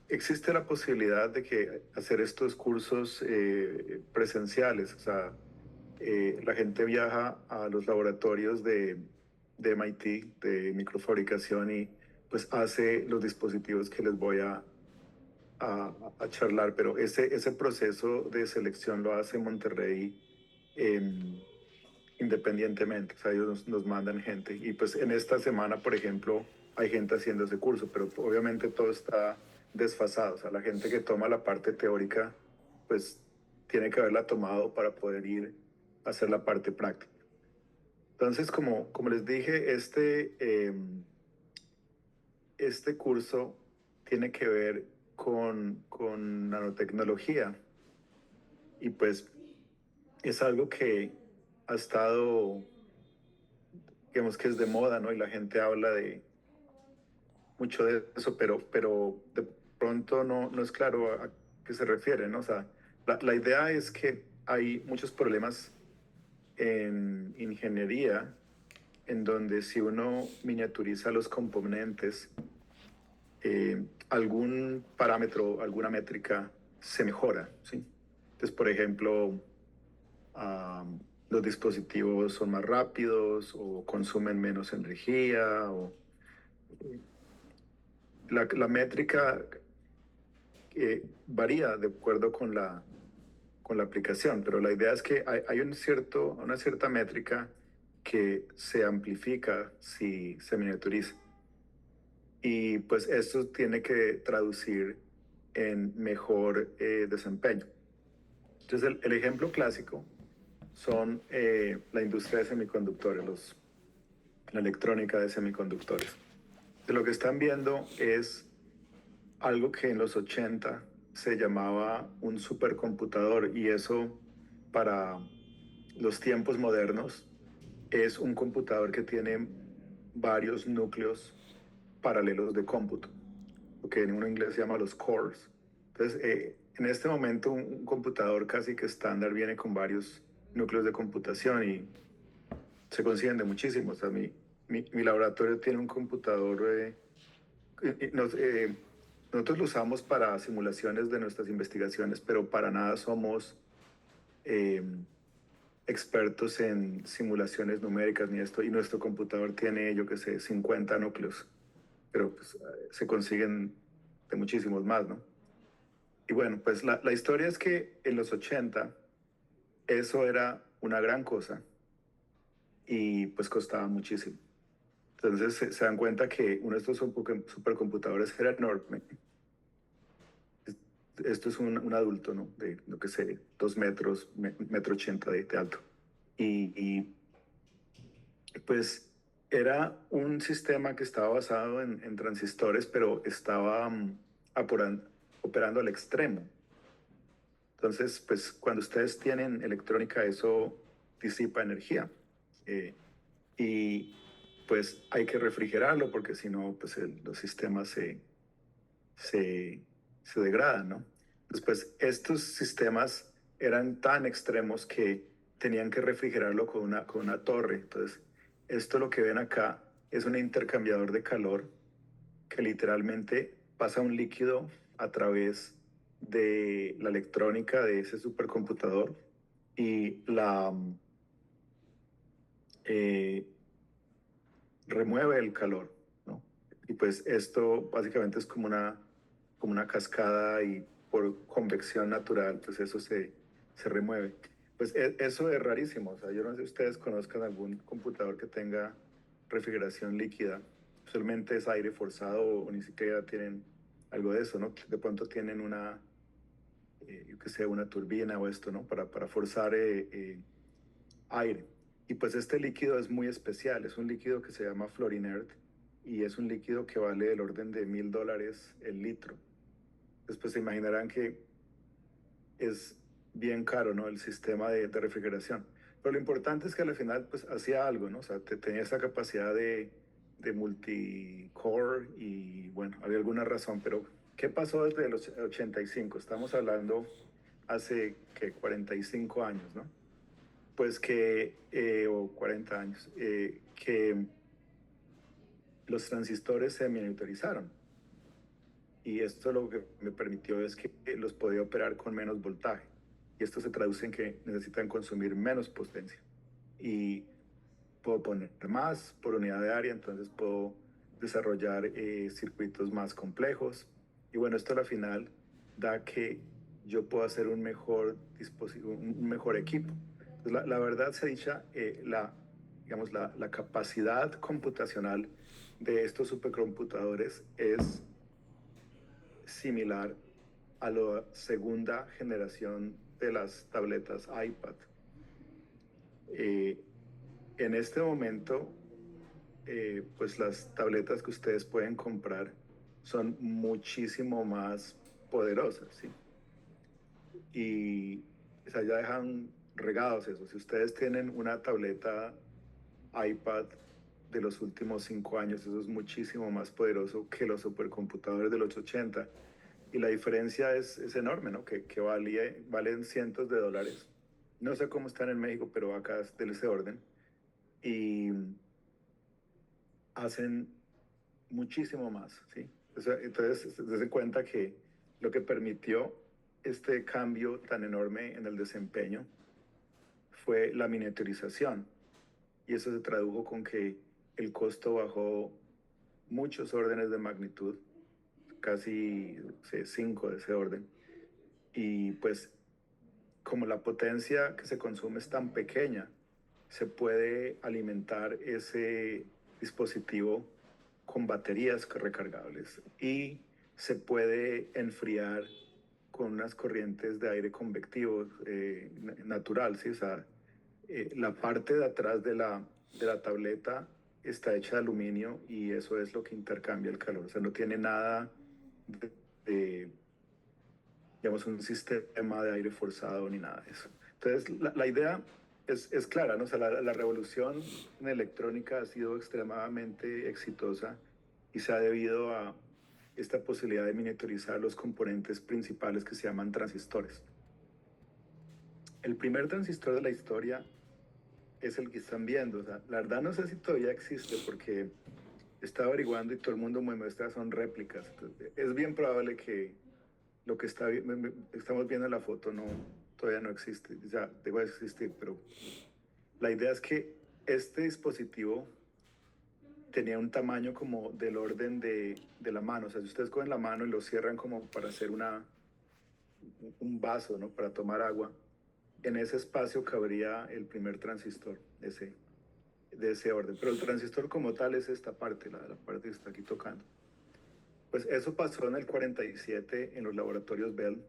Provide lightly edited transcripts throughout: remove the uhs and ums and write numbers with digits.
existe la posibilidad de que hacer estos cursos presenciales, o sea, la gente viaja a los laboratorios de MIT, de microfabricación, y pues hace los dispositivos que les voy a charlar, pero ese proceso de selección lo hace Monterrey independientemente, o sea, ellos nos mandan gente. Y pues en esta semana, por ejemplo, hay gente haciendo ese curso, pero obviamente todo está desfasado, o sea, la gente que toma la parte teórica, pues tiene que haberla tomado para poder ir a hacer la parte práctica. Entonces, como les dije, este curso tiene que ver con nanotecnología y pues es algo que ha estado, digamos que es de moda, ¿no? Y la gente habla de mucho de eso, pero de pronto no es claro a qué se refiere, ¿no? O sea, la idea es que hay muchos problemas en ingeniería en donde si uno miniaturiza los componentes, algún parámetro, alguna métrica se mejora, ¿sí? Entonces, por ejemplo, los dispositivos son más rápidos o consumen menos energía o la métrica varía de acuerdo con la aplicación, pero la idea es que hay una cierta métrica que se amplifica si se miniaturiza. Y pues esto tiene que traducir en mejor desempeño. Entonces, el ejemplo clásico son la industria de semiconductores, la electrónica de semiconductores. De lo que están viendo es algo que en los 80 se llamaba un supercomputador y eso para los tiempos modernos es un computador que tiene varios núcleos paralelos de cómputo, lo que en un inglés se llama los cores. Entonces, en este momento un computador casi que estándar viene con varios núcleos de computación y se consiguen de muchísimos. O sea, mi laboratorio tiene un computador, nosotros lo usamos para simulaciones de nuestras investigaciones, pero para nada somos eh, expertos en simulaciones numéricas ni esto, y nuestro computador tiene, yo qué sé, 50 núcleos, pero pues, se consiguen de muchísimos más, ¿no? Y bueno, pues la historia es que en los 80 eso era una gran cosa y pues costaba muchísimo. Entonces se dan cuenta que uno de estos supercomputadores era enorme. Esto es un adulto, ¿no? De lo que sé, 2 metros, metro 80 de alto. Y pues era un sistema que estaba basado en transistores, pero estaba operando al extremo. Entonces, pues cuando ustedes tienen electrónica, eso disipa energía. Eh, y pues hay que refrigerarlo porque si no, pues los sistemas se, se degradan, ¿no? Después, estos sistemas eran tan extremos que tenían que refrigerarlo con una torre. Entonces, esto lo que ven acá es un intercambiador de calor que literalmente pasa un líquido a través de la electrónica de ese supercomputador y eh, remueve el calor, ¿no? Y pues esto básicamente es como una cascada y por convección natural, pues eso se remueve. Pues eso es rarísimo, o sea, yo no sé si ustedes conozcan algún computador que tenga refrigeración líquida, usualmente es aire forzado o ni siquiera tienen algo de eso, ¿no? De pronto tienen yo que sé, una turbina o esto, ¿no? Para forzar aire. Y pues este líquido es muy especial, es un líquido que se llama Florinert y es un líquido que vale del orden de $1000 el litro. Después se imaginarán que es bien caro, ¿no? El sistema de refrigeración. Pero lo importante es que al final pues hacía algo, ¿no? O sea, tenía esa capacidad de multicore y bueno, había alguna razón, pero ¿qué pasó desde los 85? Estamos hablando hace que 45 años, ¿no? Pues o 40 años, que los transistores se miniaturizaron. Y esto lo que me permitió es que los podía operar con menos voltaje. Y esto se traduce en que necesitan consumir menos potencia. Y puedo poner más por unidad de área, entonces puedo desarrollar circuitos más complejos. Y bueno, esto a la final da que yo puedo hacer un mejor dispositivo, un mejor equipo. Entonces, la verdad se dicha, digamos, la capacidad computacional de estos supercomputadores es similar a la segunda generación de las tabletas iPad. Eh, en este momento, pues las tabletas que ustedes pueden comprar son muchísimo más poderosas, ¿sí? Y o sea, ya dejan regados eso. Si ustedes tienen una tableta iPad de los últimos 5 años, eso es muchísimo más poderoso que los supercomputadores de los 80. Y la diferencia es enorme, ¿no? Que valen cientos de dólares. No sé cómo están en México, pero acá es de ese orden. Y hacen muchísimo más, ¿sí? O sea, entonces, se den cuenta que lo que permitió este cambio tan enorme en el desempeño fue la miniaturización. Y eso se tradujo con que el costo bajó muchos órdenes de magnitud, casi 5 de ese orden. Y pues como la potencia que se consume es tan pequeña, se puede alimentar ese dispositivo con baterías recargables y se puede enfriar con unas corrientes de aire convectivo natural, ¿sí? O sea, la parte de atrás de la tableta está hecha de aluminio y eso es lo que intercambia el calor. O sea, no tiene nada de digamos, un sistema de aire forzado ni nada de eso. Entonces, la idea es clara, ¿no? O sea, la revolución en electrónica ha sido extremadamente exitosa y se ha debido a esta posibilidad de miniaturizar los componentes principales que se llaman transistores. El primer transistor de la historia es el que están viendo. O sea, la verdad no sé si todavía existe porque estaba averiguando y todo el mundo me muestra son réplicas. Entonces, es bien probable que lo que estamos viendo en la foto todavía no existe, ya debe existir, pero la idea es que este dispositivo tenía un tamaño como del orden de la mano, o sea, si ustedes cogen la mano y lo cierran como para hacer un vaso, ¿no? Para tomar agua, en ese espacio cabría el primer transistor de ese orden, pero el transistor como tal es esta parte, la parte que está aquí tocando. Pues eso pasó en el 47 en los laboratorios Bell,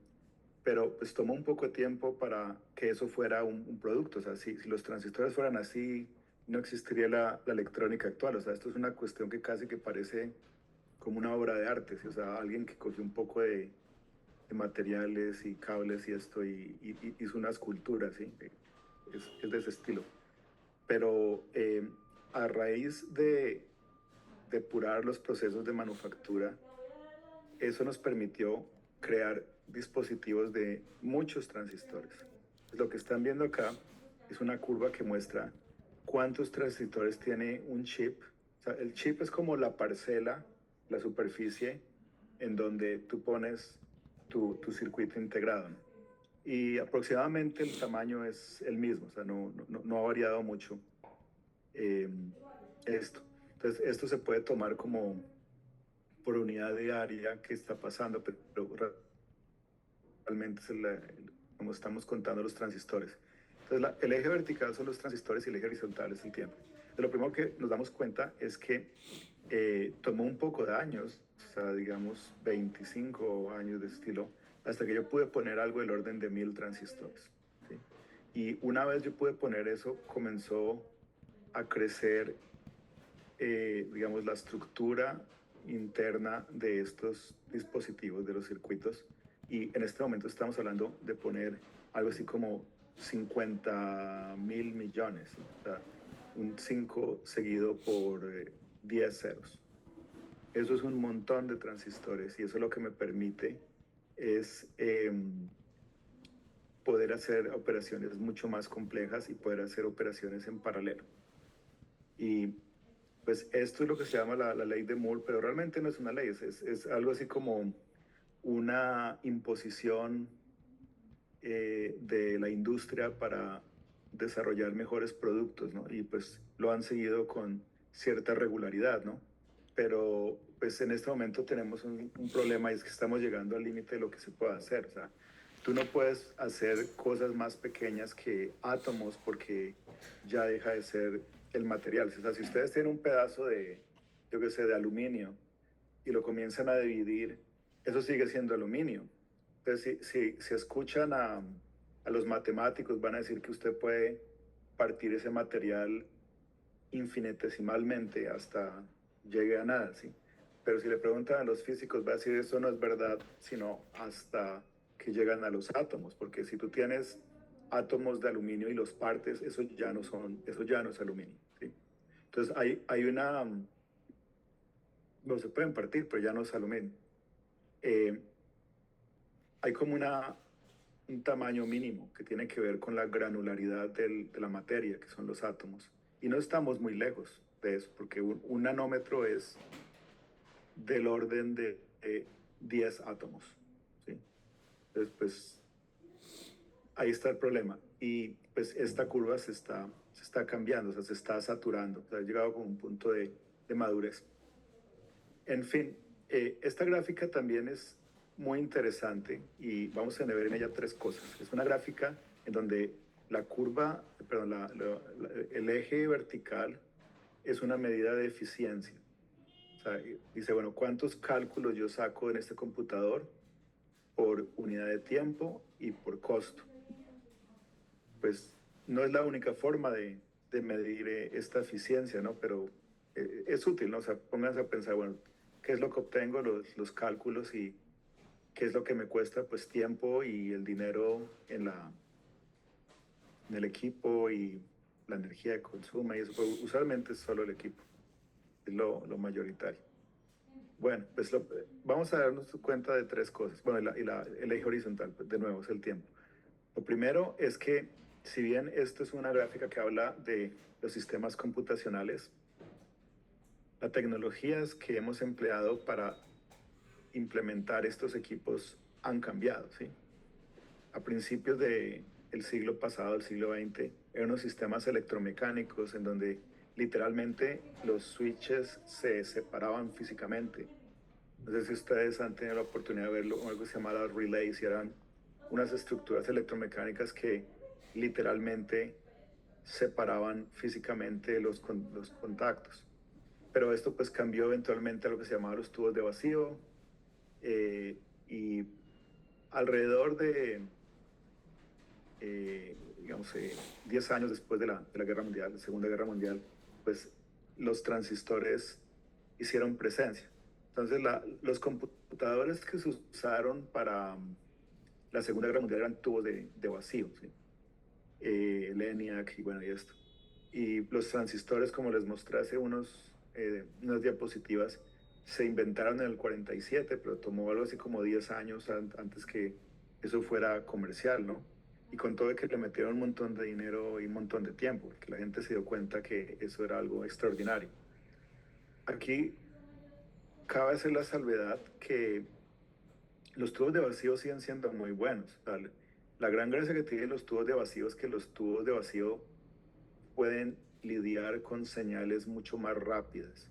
pero pues tomó un poco de tiempo para que eso fuera un producto. O sea, si los transistores fueran así, no existiría la electrónica actual. O sea, esto es una cuestión que casi que parece como una obra de arte, ¿sí? O sea, alguien que cogió un poco de materiales y cables y esto y hizo una escultura, ¿sí? Es de ese estilo. Pero a raíz de depurar los procesos de manufactura, eso nos permitió crear dispositivos de muchos transistores. Lo que están viendo acá es una curva que muestra cuántos transistores tiene un chip. O sea, el chip es como la parcela, la superficie en donde tú pones tu circuito integrado, ¿no? Y aproximadamente el tamaño es el mismo, o sea, no ha variado mucho eh, esto. Entonces, esto se puede tomar como por unidad de área que está pasando, pero realmente como estamos contando los transistores. Entonces, el eje vertical son los transistores y el eje horizontal es el tiempo. De lo primero que nos damos cuenta es que tomó un poco de años, o sea, digamos 25 años de estilo, hasta que yo pude poner algo del orden de 1000 transistores, ¿sí? Y una vez yo pude poner eso, comenzó a crecer, digamos, la estructura interna de estos dispositivos, de los circuitos. Y en este momento estamos hablando de poner algo así como 50.000 millones, ¿sí? O sea, un 5 seguido por 10 ceros. Eso es un montón de transistores y eso lo que me permite es poder hacer operaciones mucho más complejas y poder hacer operaciones en paralelo. Y pues esto es lo que se llama la ley de Moore, pero realmente no es una ley, es algo así como una imposición de la industria para desarrollar mejores productos, ¿no? Y pues lo han seguido con cierta regularidad, ¿no? Pero pues en este momento tenemos un problema y es que estamos llegando al límite de lo que se puede hacer. O sea, tú no puedes hacer cosas más pequeñas que átomos porque ya deja de ser el material. O sea, si ustedes tienen un pedazo de, yo qué sé, de aluminio y lo comienzan a dividir, eso sigue siendo aluminio. Entonces, si escuchan a los matemáticos, van a decir que usted puede partir ese material infinitesimalmente hasta llegue a nada, ¿sí? Pero si le preguntan a los físicos, va a decir eso no es verdad, sino hasta que llegan a los átomos, porque si tú tienes átomos de aluminio y los partes, eso ya no es aluminio, ¿sí? Entonces hay una, no se pueden partir, pero ya no es aluminio. Eh, hay como un tamaño mínimo que tiene que ver con la granularidad de la materia, que son los átomos. Y no estamos muy lejos de eso, porque un nanómetro es del orden de 10 átomos. ¿Sí? Entonces, pues ahí está el problema. Y pues esta curva se está cambiando, o sea, se está saturando, o sea, ha llegado como un punto de madurez. En fin, esta gráfica también es muy interesante y vamos a ver en ella tres cosas. Es una gráfica en donde la curva, perdón, el eje vertical es una medida de eficiencia. O sea, dice, bueno, ¿cuántos cálculos yo saco en este computador por unidad de tiempo y por costo? Pues no es la única forma de medir esta eficiencia, ¿no? Pero es útil, ¿no? O sea, pónganse a pensar, bueno, ¿qué es lo que obtengo, los cálculos y qué es lo que me cuesta? Pues tiempo y el dinero en el equipo y la energía de consumo y eso, pero usualmente es solo el equipo, es lo mayoritario. Bueno, pues vamos a darnos cuenta de tres cosas. Bueno, el eje horizontal, pues, de nuevo, es el tiempo. Lo primero es que, si bien esto es una gráfica que habla de los sistemas computacionales, las tecnologías que hemos empleado para implementar estos equipos han cambiado, ¿sí? A principios del siglo pasado, del siglo XX, eran unos sistemas electromecánicos en donde literalmente los switches se separaban físicamente. No sé si ustedes han tenido la oportunidad de verlo, algo que se llama relays, y eran unas estructuras electromecánicas que literalmente separaban físicamente los contactos. Pero esto pues cambió eventualmente a lo que se llamaba los tubos de vacío y alrededor de, digamos, 10 años después de la Guerra Mundial, la Segunda Guerra Mundial, pues los transistores hicieron presencia. Entonces los computadores que se usaron para la Segunda Guerra Mundial eran tubos de vacío, ¿sí? El ENIAC y bueno, y esto. Y los transistores, como les mostré hace unas diapositivas, se inventaron en el 47, pero tomó algo así como 10 años antes que eso fuera comercial, ¿no? Y con todo de que le metieron un montón de dinero y un montón de tiempo, porque la gente se dio cuenta que eso era algo extraordinario. Aquí cabe hacer la salvedad que los tubos de vacío siguen siendo muy buenos. O sea, la gran gracia que tienen los tubos de vacío es que los tubos de vacío pueden lidiar con señales mucho más rápidas.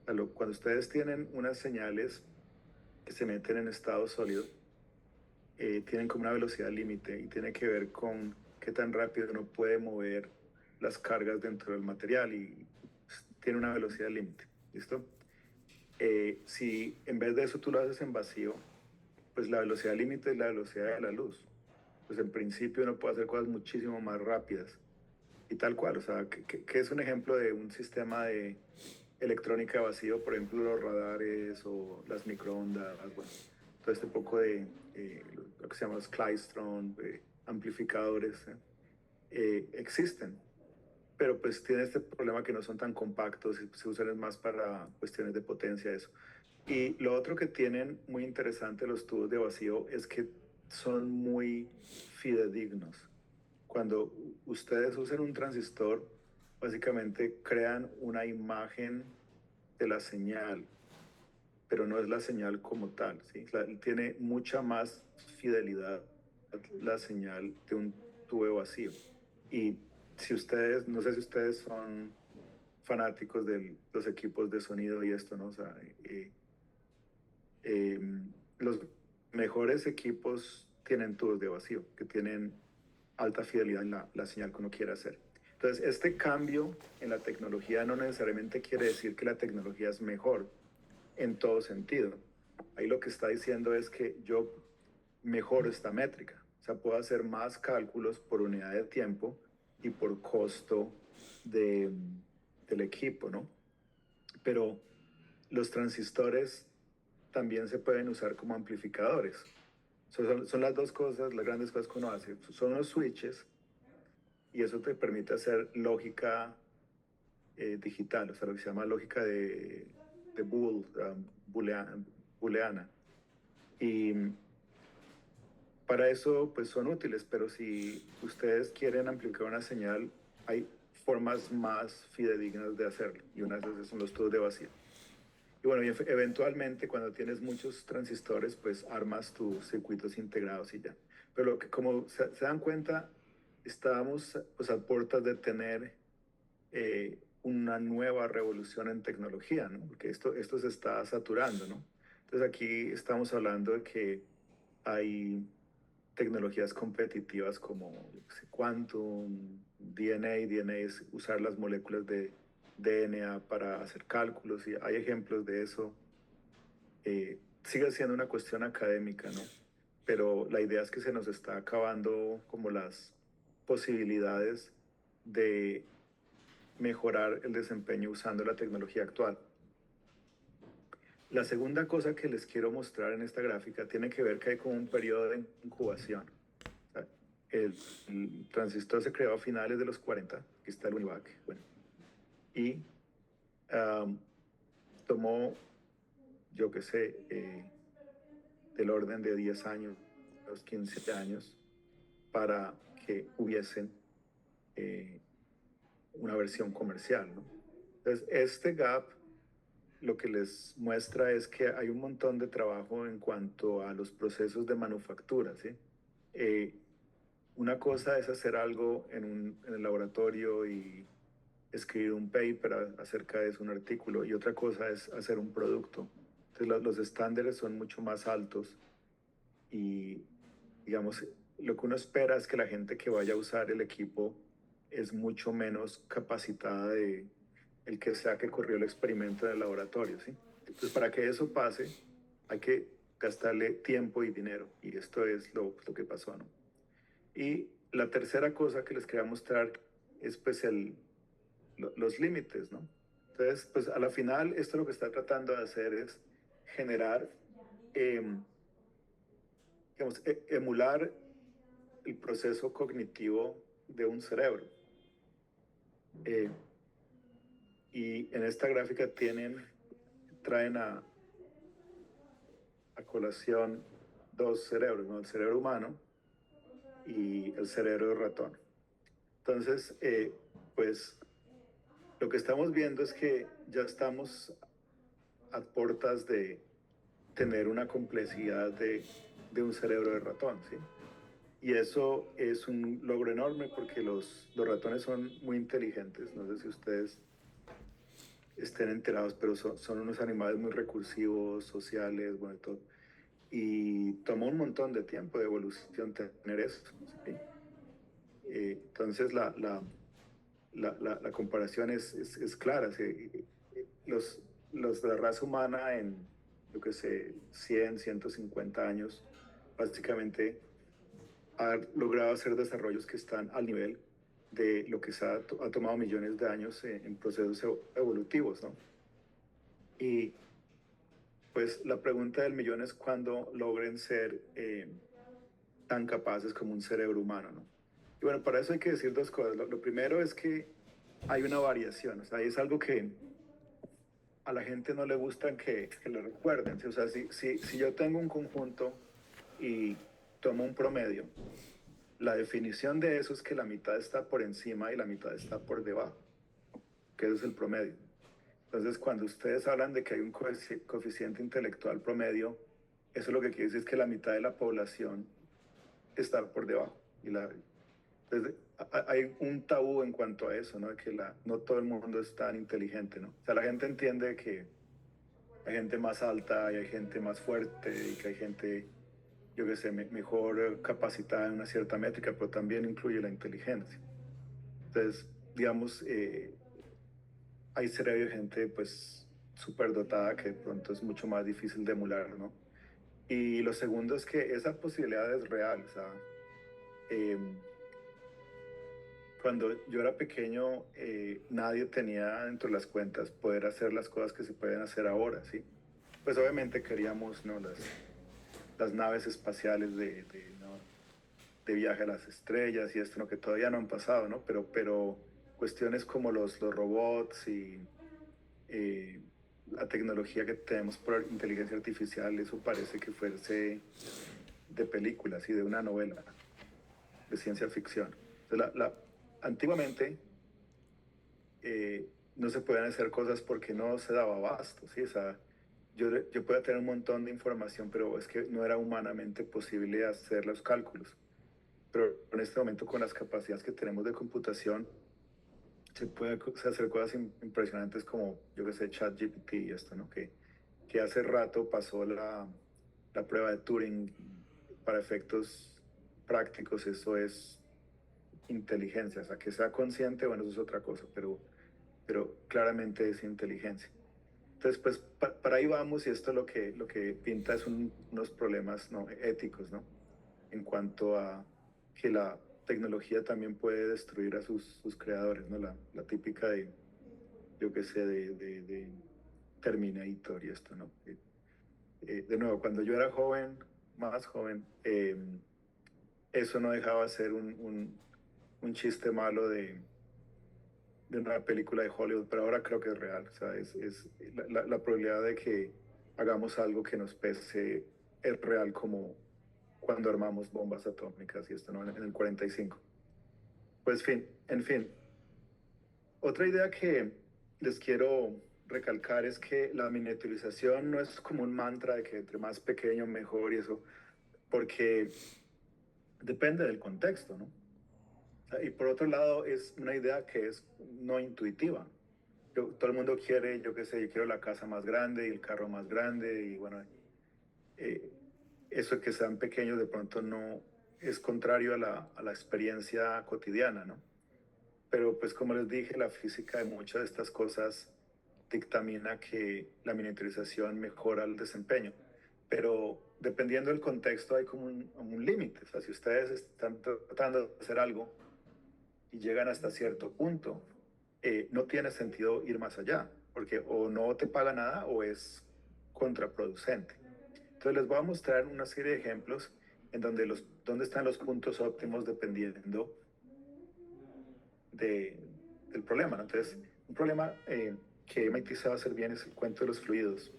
Cuando ustedes tienen unas señales que se meten en estado sólido, tienen como una velocidad límite y tiene que ver con qué tan rápido uno puede mover las cargas dentro del material y pues, tiene una velocidad límite. ¿Listo? Si en vez de eso tú lo haces en vacío, pues la velocidad límite es la velocidad de la luz. Pues en principio uno puede hacer cosas muchísimo más rápidas y tal cual. O sea, que es un ejemplo de un sistema de electrónica vacío, por ejemplo, los radares o las microondas, bueno, todo este poco de lo que se llama los klystron, amplificadores, existen, pero pues tienen este problema que no son tan compactos y se usan más para cuestiones de potencia, eso. Y lo otro que tienen muy interesante los tubos de vacío es que son muy fidedignos. Cuando ustedes usan un transistor, básicamente crean una imagen de la señal, pero no es la señal como tal, ¿sí? Tiene mucha más fidelidad la señal de un tubo vacío. Y si ustedes, no sé si ustedes son fanáticos de los equipos de sonido y esto, ¿no? O sea, eh, los mejores equipos tienen tubos de vacío, que tienen alta fidelidad en la señal que uno quiere hacer. Entonces, este cambio en la tecnología no necesariamente quiere decir que la tecnología es mejor en todo sentido. Ahí lo que está diciendo es que yo mejoro esta métrica. O sea, puedo hacer más cálculos por unidad de tiempo y por costo de, del equipo, ¿no? Pero los transistores también se pueden usar como amplificadores. Son las dos cosas, las grandes cosas que uno hace. Son los switches y eso te permite hacer lógica digital, o sea, lo que se llama lógica de booleana. Y para eso, pues son útiles, pero si ustedes quieren amplificar una señal, hay formas más fidedignas de hacerlo, y una de esas son los tubos de vacío. Y bueno, eventualmente cuando tienes muchos transistores, pues armas tus circuitos integrados y ya. Pero lo que, como se dan cuenta, estábamos pues a puertas de tener una nueva revolución en tecnología, ¿no? Porque esto se está saturando, ¿no? Entonces aquí estamos hablando de que hay tecnologías competitivas como quantum, DNA es usar las moléculas de DNA para hacer cálculos y hay ejemplos de eso. Sigue siendo una cuestión académica, ¿no? Pero la idea es que se nos está acabando como las posibilidades de mejorar el desempeño usando la tecnología actual. La segunda cosa que les quiero mostrar en esta gráfica tiene que ver que hay como un periodo de incubación. O sea, el transistor se creó a finales de los 40, aquí está el Univac, bueno, y tomó, yo qué sé, del orden de 10 años, los 15 años, para que hubiesen eh, una versión comercial, ¿no? Entonces, este gap lo que les muestra es que hay un montón de trabajo en cuanto a los procesos de manufactura, ¿sí? Eh, una cosa es hacer algo en el laboratorio y escribir un paper acerca de eso, un artículo, y otra cosa es hacer un producto. Entonces los estándares son mucho más altos y, digamos, lo que uno espera es que la gente que vaya a usar el equipo es mucho menos capacitada de el que sea que corrió el experimento en el laboratorio, ¿sí? Entonces, para que eso pase, hay que gastarle tiempo y dinero, y esto es lo que pasó, ¿no? Y la tercera cosa que les quería mostrar es pues los límites, ¿no? Entonces, pues a la final, esto lo que está tratando de hacer es generar, eh, digamos, emular el proceso cognitivo de un cerebro. Eh, y en esta gráfica traen a colación dos cerebros, ¿no? El cerebro humano y el cerebro de ratón. Entonces, pues lo que estamos viendo es que ya estamos a puertas de tener una complejidad de un cerebro de ratón, ¿sí? Y eso es un logro enorme porque los ratones son muy inteligentes. No sé si ustedes estén enterados, pero son unos animales muy recursivos, sociales, bueno, todo. Y tomó un montón de tiempo de evolución tener eso, ¿sí? Entonces la comparación es clara. ¿Sí? Los de la raza humana en, yo qué sé, 100, 150 años, básicamente ha logrado hacer desarrollos que están al nivel de lo que ha tomado millones de años en procesos evolutivos, ¿no? Y pues la pregunta del millón es cuándo logren ser tan capaces como un cerebro humano, ¿no? Y bueno, para eso hay que decir dos cosas. Lo primero es que hay una variación, o sea, es algo que a la gente no le gusta que lo recuerden. ¿Sí? O sea, si yo tengo un conjunto y tomo un promedio, la definición de eso es que la mitad está por encima y la mitad está por debajo, que eso es el promedio. Entonces, cuando ustedes hablan de que hay un coeficiente intelectual promedio, eso lo que quiere decir es que la mitad de la población está por debajo. Entonces, hay un tabú en cuanto a eso, ¿no? De que no todo el mundo es tan inteligente, ¿no? O sea, la gente entiende que hay gente más alta y hay gente más fuerte y que hay gente, yo qué sé, mejor capacitada en una cierta métrica, pero también incluye la inteligencia. Entonces, digamos, hay cerebro de gente pues súper dotada que de pronto es mucho más difícil de emular, ¿no? Y lo segundo es que esa posibilidad es real, o sea, eh, cuando yo era pequeño, nadie tenía dentro de las cuentas poder hacer las cosas que se pueden hacer ahora, ¿sí? Pues obviamente queríamos, ¿no? Las naves espaciales ¿no? de viaje a las estrellas y esto, ¿no? Que todavía no han pasado, ¿no? Pero cuestiones como los robots y eh, la tecnología que tenemos por inteligencia artificial, eso parece que fuese de películas y de una novela de ciencia ficción. Entonces, antiguamente no se podían hacer cosas porque no se daba abasto, ¿sí? O sea, yo podía tener un montón de información, pero es que no era humanamente posible hacer los cálculos. Pero en este momento, con las capacidades que tenemos de computación, se puede hacer cosas impresionantes como, yo que sé, ChatGPT y esto, ¿no? Que hace rato pasó la prueba de Turing. Para efectos prácticos, eso es inteligencia. O sea, que sea consciente, bueno, eso es otra cosa, pero claramente es inteligencia. Entonces, pues para ahí vamos y esto lo que pinta es unos problemas, ¿no? Éticos, ¿no? En cuanto a que la tecnología también puede destruir a sus creadores, ¿no? La típica de, yo qué sé, de Terminator y esto, ¿no? De nuevo, cuando yo era joven, más joven, eso no dejaba de ser un chiste malo de una película de Hollywood, pero ahora creo que es real. O sea, es la probabilidad de que hagamos algo que nos pese es real, como cuando armamos bombas atómicas y esto, ¿no? En el 45. Pues en fin. Otra idea que les quiero recalcar es que la miniaturización no es como un mantra de que entre más pequeño mejor y eso, porque depende del contexto, ¿no? O sea, y por otro lado, es una idea que es no intuitiva. Todo el mundo quiere, yo qué sé, yo quiero la casa más grande y el carro más grande y bueno, eh, eso que sean pequeños de pronto no es contrario a la experiencia cotidiana, ¿no? Pero pues como les dije, la física de muchas de estas cosas dictamina que la miniaturización mejora el desempeño. Pero dependiendo del contexto hay como un límite. O sea, si ustedes están tratando de hacer algo y llegan hasta cierto punto, no tiene sentido ir más allá, porque o no te paga nada o es contraproducente. Entonces les voy a mostrar una serie de ejemplos en donde están los puntos óptimos dependiendo de, del problema, ¿no? Entonces, un problema que MIT sabe hacer bien es el cuento de los fluidos.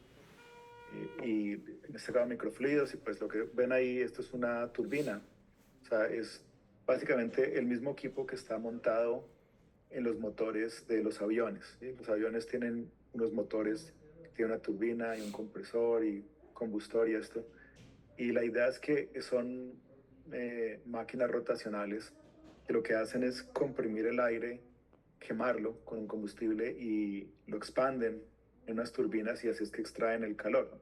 Y en este caso microfluidos, y pues lo que ven ahí, esto es una turbina. O sea, es básicamente el mismo equipo que está montado en los motores de los aviones, ¿sí? Los aviones tienen unos motores, tienen una turbina y un compresor y combustor y esto. Y la idea es que son máquinas rotacionales que lo que hacen es comprimir el aire, quemarlo con un combustible y lo expanden en unas turbinas y así es que extraen el calor.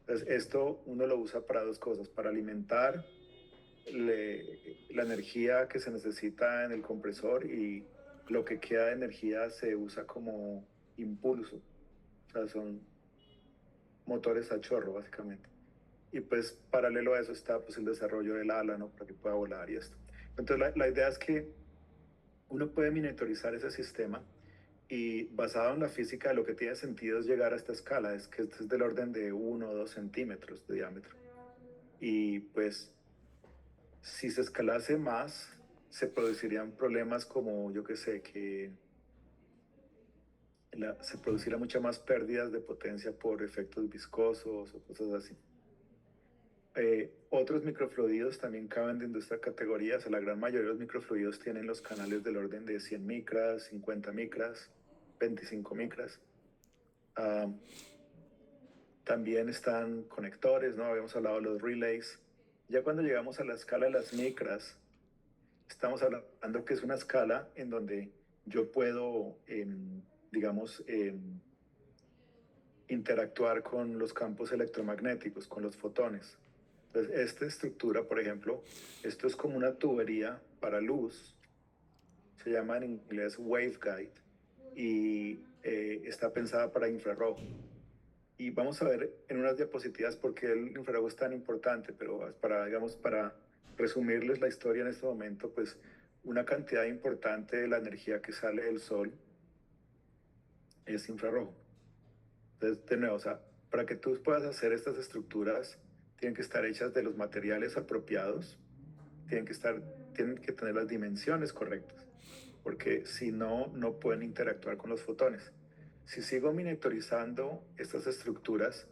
Entonces, esto uno lo usa para dos cosas, para alimentar la energía que se necesita en el compresor y lo que queda de energía se usa como impulso. O sea, son motores a chorro, básicamente. Y pues paralelo a eso está pues el desarrollo del ala, ¿no? Para que pueda volar y esto. Entonces la idea es que uno puede miniaturizar ese sistema y basado en la física lo que tiene sentido es llegar a esta escala, es que este es del orden de 1 o 2 centímetros de diámetro. Y pues si se escalase más, se producirían problemas como, yo qué sé, que se produciera mucha más pérdidas de potencia por efectos viscosos o cosas así. Otros microfluidos también caben dentro de esta categoría. O sea, la gran mayoría de los microfluidos tienen los canales del orden de 100 micras, 50 micras, 25 micras. Ah, también están conectores, ¿no? Habíamos hablado de los relays. Ya cuando llegamos a la escala de las micras, estamos hablando que es una escala en donde yo puedo, digamos, interactuar con los campos electromagnéticos, con los fotones. Entonces, esta estructura, por ejemplo, esto es como una tubería para luz, se llama en inglés waveguide, y está pensada para infrarrojo. Y vamos a ver en unas diapositivas por qué el infrarrojo es tan importante, pero para, digamos, para resumirles la historia en este momento, pues una cantidad importante de la energía que sale del sol es infrarrojo. Entonces, de nuevo, o sea, para que tú puedas hacer estas estructuras, tienen que estar hechas de los materiales apropiados, tienen que tener las dimensiones correctas, porque si no, no pueden interactuar con los fotones. Si sigo miniaturizando estas estructuras,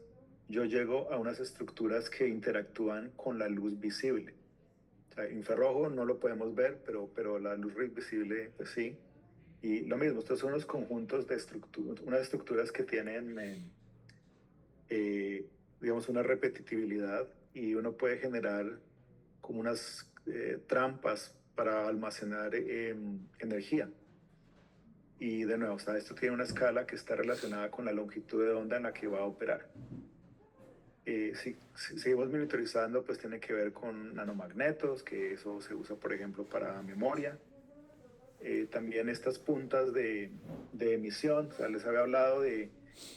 yo llego a unas estructuras que interactúan con la luz visible. O sea, infrarrojo no lo podemos ver, pero la luz visible, pues sí. Y lo mismo, estos son los conjuntos de estructuras, unas estructuras que tienen, eh, digamos, una repetitividad y uno puede generar como unas trampas para almacenar energía. Y de nuevo, o sea, esto tiene una escala que está relacionada con la longitud de onda en la que va a operar. Si seguimos monitorizando, pues tiene que ver con nanomagnetos, que eso se usa, por ejemplo, para memoria. También estas puntas de emisión, o sea, les había hablado de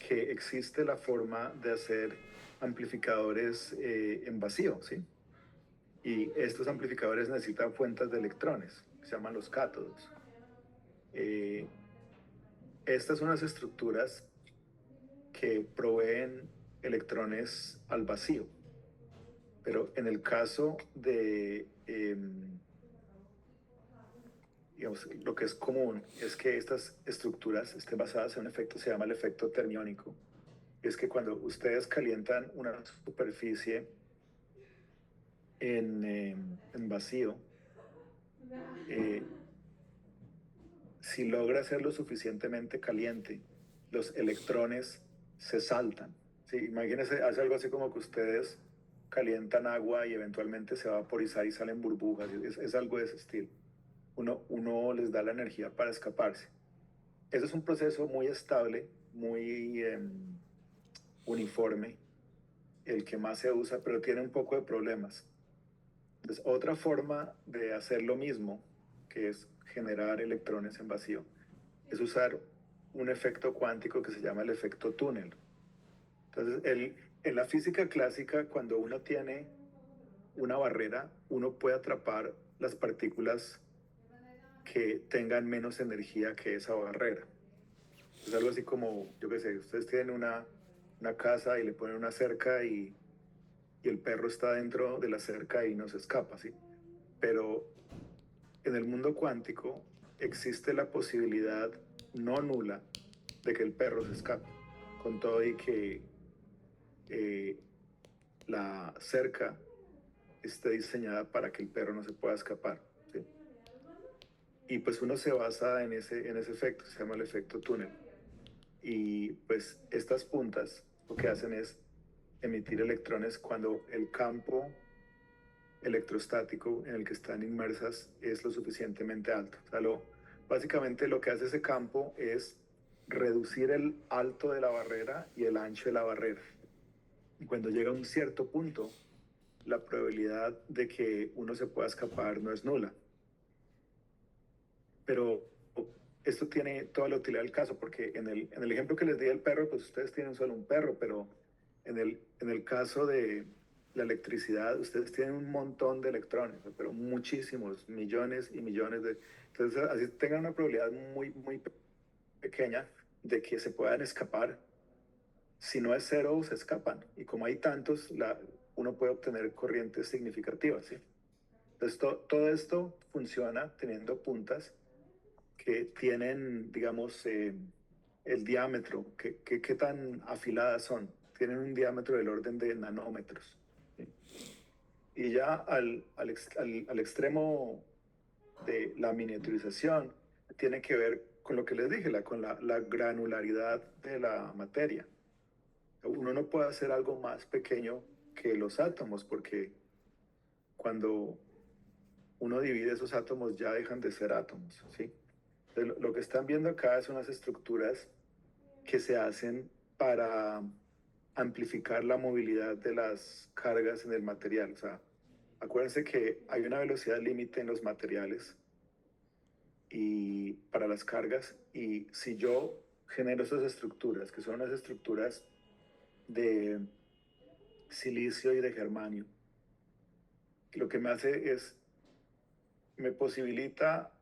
que existe la forma de hacer amplificadores en vacío, ¿sí? Y estos amplificadores necesitan fuentes de electrones, que se llaman los cátodos. Eh, Estas son las estructuras que proveen electrones al vacío. Pero en el caso de, digamos, lo que es común es que estas estructuras estén basadas en un efecto que se llama el efecto termiónico. Es que cuando ustedes calientan una superficie en vacío, eh, si logra ser lo suficientemente caliente, los electrones se saltan. ¿Sí? Imagínense, hace algo así como que ustedes calientan agua y eventualmente se va a vaporizar y salen burbujas. Es algo de ese estilo. Uno les da la energía para escaparse. Eso es un proceso muy estable, muy uniforme, el que más se usa, pero tiene un poco de problemas. Entonces, otra forma de hacer lo mismo, que es generar electrones en vacío, es usar un efecto cuántico que se llama el efecto túnel. Entonces, en la física clásica, cuando uno tiene una barrera, uno puede atrapar las partículas que tengan menos energía que esa barrera. Es algo así como, yo qué sé, ustedes tienen una casa y le ponen una cerca y el perro está dentro de la cerca y no se escapa, ¿sí? Pero en el mundo cuántico existe la posibilidad no nula de que el perro se escape, con todo y que eh, la cerca esté diseñada para que el perro no se pueda escapar, ¿sí? Y pues uno se basa en ese efecto, se llama el efecto túnel. Y pues estas puntas lo que hacen es emitir electrones cuando el campo electrostático en el que están inmersas es lo suficientemente alto. O sea, básicamente lo que hace ese campo es reducir el alto de la barrera y el ancho de la barrera. Y cuando llega a un cierto punto, la probabilidad de que uno se pueda escapar no es nula. Pero esto tiene toda la utilidad del caso, porque en el ejemplo que les di del perro, pues ustedes tienen solo un perro, pero en el caso de la electricidad, ustedes tienen un montón de electrones, pero muchísimos, millones y millones de... Entonces, así tengan una probabilidad muy, muy pequeña de que se puedan escapar. Si no es cero, se escapan. Y como hay tantos, uno puede obtener corrientes significativas, ¿sí? Entonces, todo esto funciona teniendo puntas que tienen, digamos, el diámetro, qué tan afiladas son. Tienen un diámetro del orden de nanómetros. ¿Sí? Y ya al extremo de la miniaturización, tiene que ver con lo que les dije, con la granularidad de la materia. Uno no puede hacer algo más pequeño que los átomos, porque cuando uno divide esos átomos ya dejan de ser átomos, ¿sí? Entonces, lo que están viendo acá son unas estructuras que se hacen para amplificar la movilidad de las cargas en el material. O sea, acuérdense que hay una velocidad límite en los materiales y para las cargas, y si yo genero esas estructuras, que son unas estructuras de silicio y de germanio, lo que me hace es, me posibilita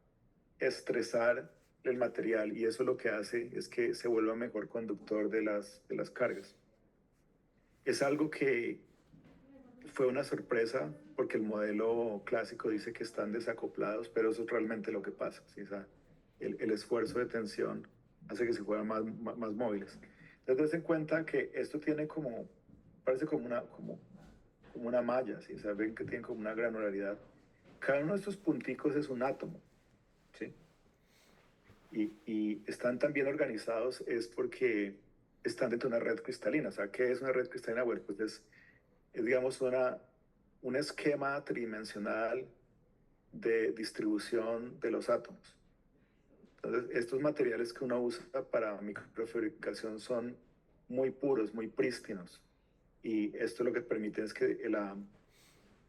estresar el material, y eso lo que hace es que se vuelva mejor conductor de las cargas. Es algo que fue una sorpresa porque el modelo clásico dice que están desacoplados, pero eso es realmente lo que pasa. ¿Sí? O sea, el esfuerzo de tensión hace que se vuelvan más móviles. Entonces, ten en cuenta que esto tiene como, parece como una malla, ¿sí? O sea, ven que tiene como una granularidad. Cada uno de estos punticos es un átomo, ¿sí? Y están tan bien organizados es porque están dentro de una red cristalina. O sea, ¿qué es una red cristalina? Bueno, pues es digamos, un esquema tridimensional de distribución de los átomos. Entonces, estos materiales que uno usa para microfabricación son muy puros, muy prístinos. Y esto lo que permite es que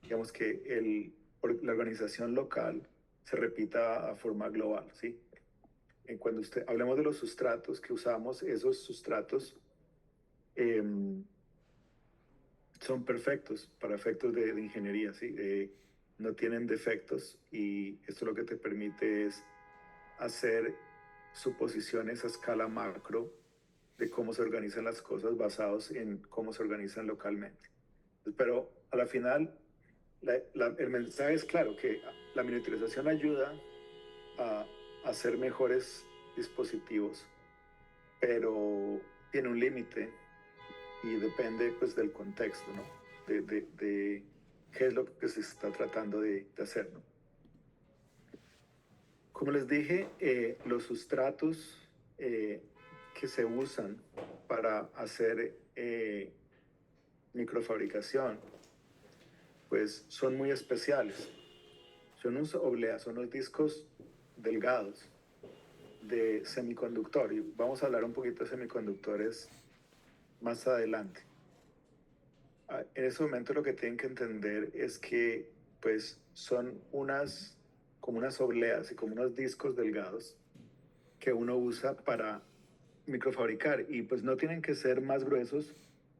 digamos que la organización local se repita a forma global, ¿sí? Cuando hablemos de los sustratos que usamos, esos sustratos eh, son perfectos para efectos de ingeniería, ¿sí? No tienen defectos, y esto lo que te permite es hacer suposiciones a escala macro de cómo se organizan las cosas basados en cómo se organizan localmente. Pero a la final, el mensaje es claro, que la miniaturización ayuda a hacer mejores dispositivos, pero tiene un límite y depende pues del contexto, ¿no? De qué es lo que se está tratando de hacer, ¿no? Como les dije, los sustratos que se usan para hacer microfabricación, pues son muy especiales. Son unos obleas, son los discos delgados de semiconductor. Y vamos a hablar un poquito de semiconductores más adelante. En ese momento lo que tienen que entender es que pues son como unas obleas y como unos discos delgados que uno usa para microfabricar, y pues no tienen que ser más gruesos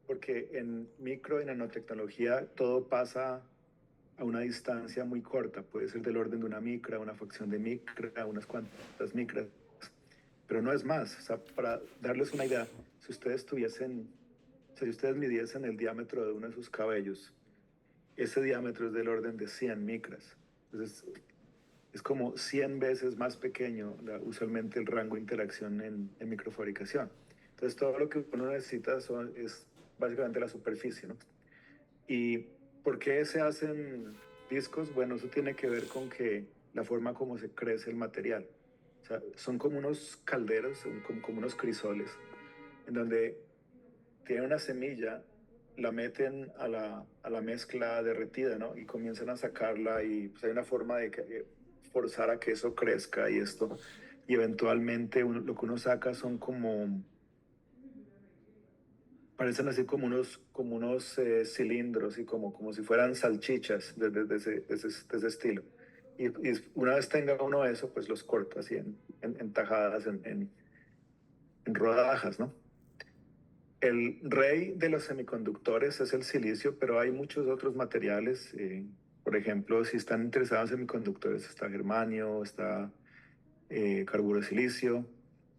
porque en micro y nanotecnología todo pasa a una distancia muy corta, puede ser del orden de una micra, una fracción de micra, unas cuantas micras, pero no es más. O sea, para darles una idea, si ustedes tuviesen, o sea, si ustedes midiesen el diámetro de uno de sus cabellos, ese diámetro es del orden de 100 micras. Entonces, es como 100 veces más pequeño usualmente el rango de interacción en microfabricación. Entonces, todo lo que uno necesita es básicamente la superficie, ¿no? ¿Y por qué se hacen discos? Bueno, eso tiene que ver con que la forma como se crece el material. O sea, son como unos calderos, son como unos crisoles, en donde tienen una semilla, la meten a la mezcla derretida, ¿no? Y comienzan a sacarla, y pues hay una forma de forzar a que eso crezca y esto. Y eventualmente lo que uno saca son como, parecen así como unos cilindros, y como si fueran salchichas de ese estilo. Y una vez tenga uno eso, pues los corta así en tajadas, en rodajas, ¿no? El rey de los semiconductores es el silicio, pero hay muchos otros materiales. Por ejemplo, si están interesados en semiconductores, está germanio, está carburo de silicio.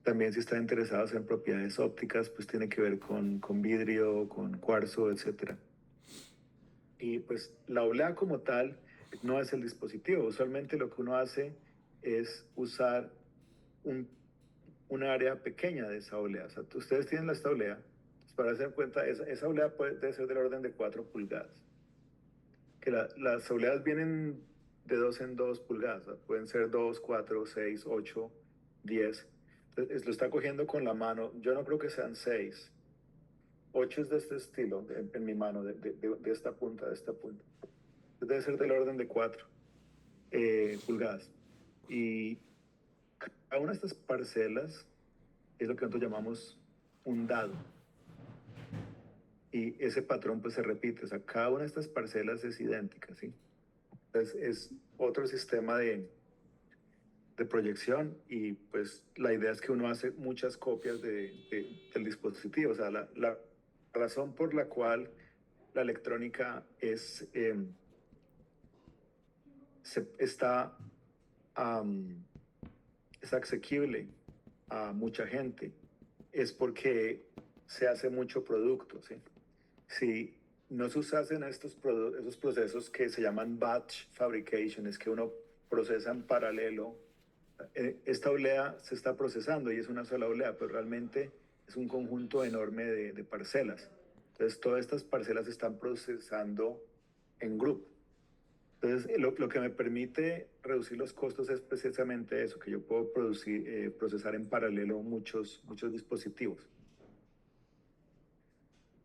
También si están interesados en propiedades ópticas, pues tiene que ver con vidrio, con cuarzo, etcétera. Y pues la oblea como tal no es el dispositivo. Usualmente lo que uno hace es usar un, un área pequeña de esa oblea. O sea, ustedes tienen esta oblea, pues para hacer cuenta, esa oblea debe ser del orden de 4 pulgadas. Que las obleas vienen de 2 en 2 pulgadas, o sea, pueden ser 2, 4, 6, 8, 10. Lo está cogiendo con la mano. Yo no creo que sean 6. 8 es de este estilo, en mi mano, de esta punta, de esta punta. Debe ser del orden de 4 pulgadas. Y cada una de estas parcelas es lo que nosotros llamamos un dado. Y ese patrón pues se repite, o sea, cada una de estas parcelas es idéntica, ¿sí? Entonces es otro sistema de proyección y pues la idea es que uno hace muchas copias del dispositivo, o sea, la razón por la cual la electrónica está, um, es asequible a mucha gente es porque se hace mucho producto, ¿sí? Si no se usasen esos procesos que se llaman batch fabrication, es que uno procesa en paralelo, esta olea se está procesando y es una sola olea, pero realmente es un conjunto enorme de parcelas. Entonces, todas estas parcelas se están procesando en grupo. Entonces, lo que me permite reducir los costos es precisamente eso, que yo puedo procesar en paralelo muchos dispositivos.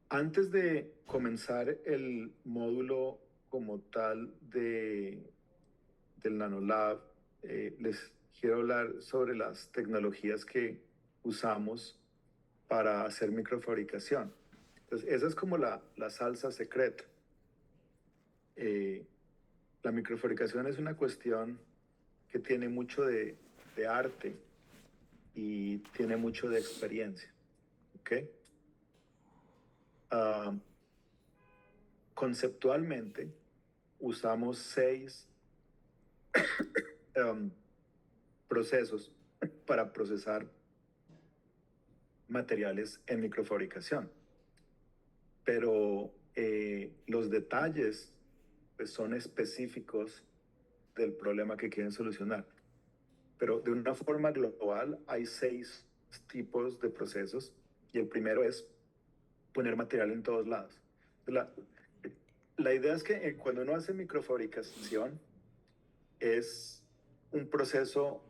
Antes de comenzar el módulo como tal del NanoLab, les quiero hablar sobre las tecnologías que usamos para hacer microfabricación. Entonces, esa es como la salsa secreta. Eh, la microfabricación es una cuestión que tiene mucho de arte y tiene mucho de experiencia. ¿Ok? Ah, conceptualmente, usamos 6 um, procesos para procesar materiales en microfabricación. Pero los detalles pues, son específicos del problema que quieren solucionar. Pero de una forma global hay 6 tipos de procesos y el primero es poner material en todos lados. La, la idea es que cuando uno hace microfabricación es un proceso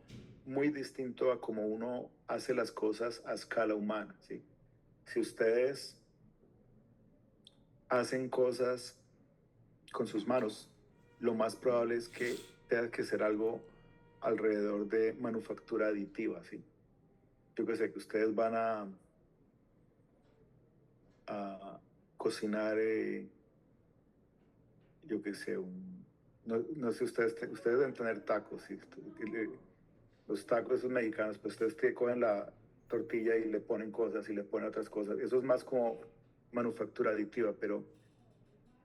muy distinto a como uno hace las cosas a escala humana, ¿sí? Si ustedes hacen cosas con sus manos, lo más probable es que tenga que ser algo alrededor de manufactura aditiva, ¿sí? Yo que sé que ustedes van a cocinar, yo que sé, no sé, ustedes deben tener tacos, ¿sí? Los tacos esos mexicanos, pues ustedes que cogen la tortilla y le ponen cosas y le ponen otras cosas. Eso es más como manufactura aditiva, pero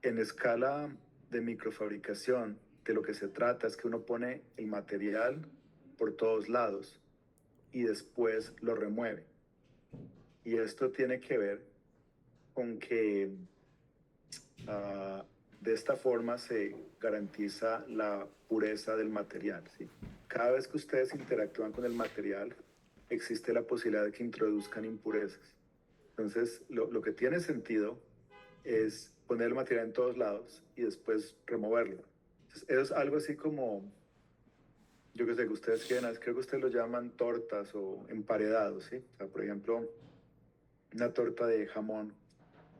en escala de microfabricación, de lo que se trata es que uno pone el material por todos lados y después lo remueve. Y esto tiene que ver con que de esta forma se garantiza la pureza del material, ¿sí? Cada vez que ustedes interactúan con el material, existe la posibilidad de que introduzcan impurezas. Entonces, lo que tiene sentido es poner el material en todos lados y después removerlo. Entonces, eso es algo así como, yo que sé, que ustedes quieren, creo que ustedes lo llaman tortas o emparedados, ¿sí? O sea, por ejemplo, una torta de jamón,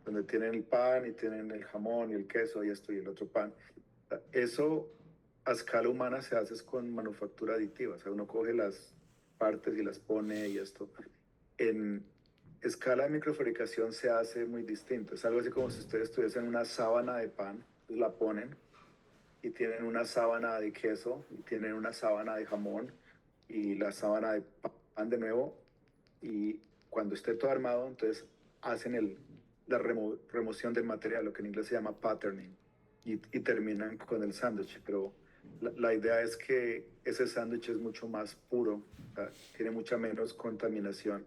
donde tienen el pan y tienen el jamón y el queso y esto y el otro pan. Eso a escala humana se hace con manufactura aditiva, o sea, uno coge las partes y las pone y esto. En escala de microfabricación se hace muy distinto, es algo así como si ustedes tuviesen una sábana de pan, la ponen y tienen una sábana de queso y tienen una sábana de jamón y la sábana de pan de nuevo y cuando esté todo armado, entonces hacen la remoción del material, lo que en inglés se llama patterning, y terminan con el sándwich. Pero la idea es que ese sándwich es mucho más puro, o sea, tiene mucha menos contaminación.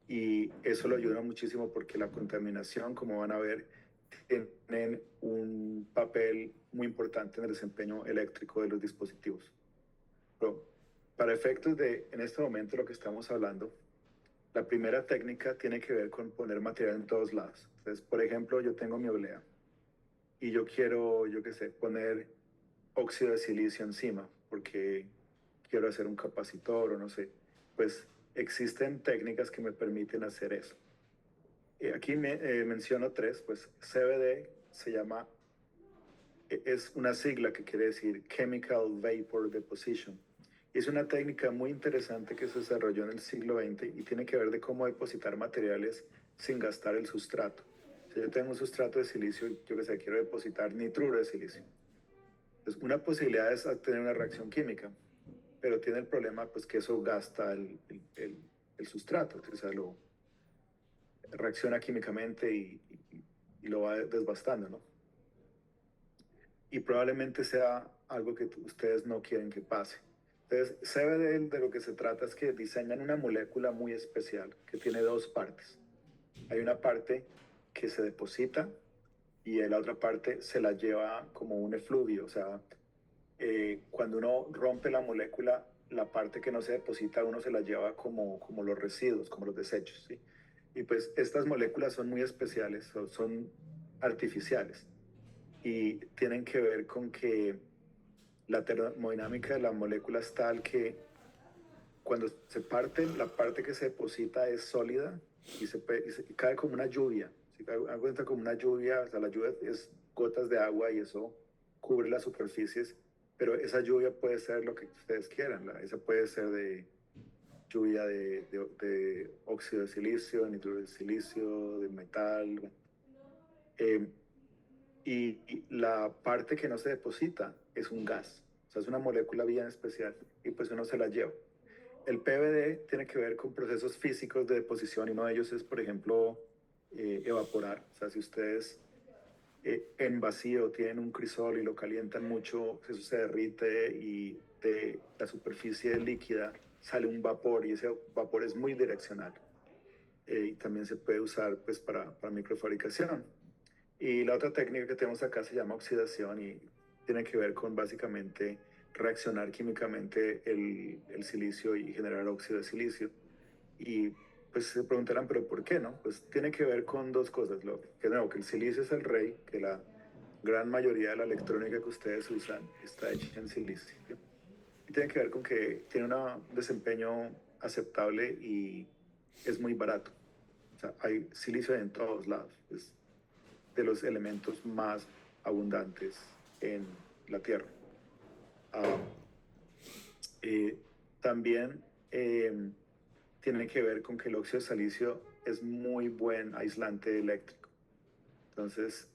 Y eso lo ayuda muchísimo porque la contaminación, como van a ver, tienen un papel muy importante en el desempeño eléctrico de los dispositivos. Pero para efectos de, en este momento, lo que estamos hablando, la primera técnica tiene que ver con poner material en todos lados. Entonces, por ejemplo, yo tengo mi oblea y yo quiero, yo qué sé, poner óxido de silicio encima porque quiero hacer un capacitor o no sé. Pues existen técnicas que me permiten hacer eso. Aquí menciono tres, pues CVD se llama, es una sigla que quiere decir Chemical Vapor Deposition. Es una técnica muy interesante que se desarrolló en el siglo XX y tiene que ver de cómo depositar materiales sin gastar el sustrato. Si yo tengo un sustrato de silicio, yo que sé, quiero depositar nitruro de silicio. Entonces, una posibilidad es tener una reacción química, pero tiene el problema pues que eso gasta el sustrato, o sea, lo reacciona químicamente y lo va desbastando, ¿no? Y probablemente sea algo que ustedes no quieren que pase. Entonces, CBD de lo que se trata es que diseñan una molécula muy especial que tiene dos partes. Hay una parte que se deposita y la otra parte se la lleva como un efluvio, o sea, cuando uno rompe la molécula, la parte que no se deposita uno se la lleva como los residuos, como los desechos, ¿sí? Y pues estas moléculas son muy especiales, son artificiales y tienen que ver con que la termodinámica de la molécula es tal que cuando se parten, la parte que se deposita es sólida y cae como una lluvia. ¿Sí? Hago cuenta como una lluvia, o sea, la lluvia es gotas de agua y eso cubre las superficies, pero esa lluvia puede ser lo que ustedes quieran. Esa puede ser de lluvia de óxido de silicio, de nitro de silicio, de metal. Eh, y la parte que no se deposita es un gas, o sea, es una molécula bien especial y pues uno se la lleva. El PVD tiene que ver con procesos físicos de deposición y uno de ellos es, por ejemplo, evaporar. O sea, si ustedes en vacío tienen un crisol y lo calientan mucho, eso se derrite y de la superficie líquida sale un vapor y ese vapor es muy direccional. Y también se puede usar pues para microfabricación. Y la otra técnica que tenemos acá se llama oxidación y tiene que ver con básicamente reaccionar químicamente el silicio y generar óxido de silicio. Y pues se preguntarán, pero ¿por qué no? Pues tiene que ver con dos cosas. Que el silicio es el rey, que la gran mayoría de la electrónica que ustedes usan está hecha en silicio. Y tiene que ver con que tiene un desempeño aceptable y es muy barato. O sea, hay silicio en todos lados. Es de los elementos más abundantes en la Tierra. Ah, eh, también tiene que ver con que el óxido de silicio es muy buen aislante eléctrico. Entonces,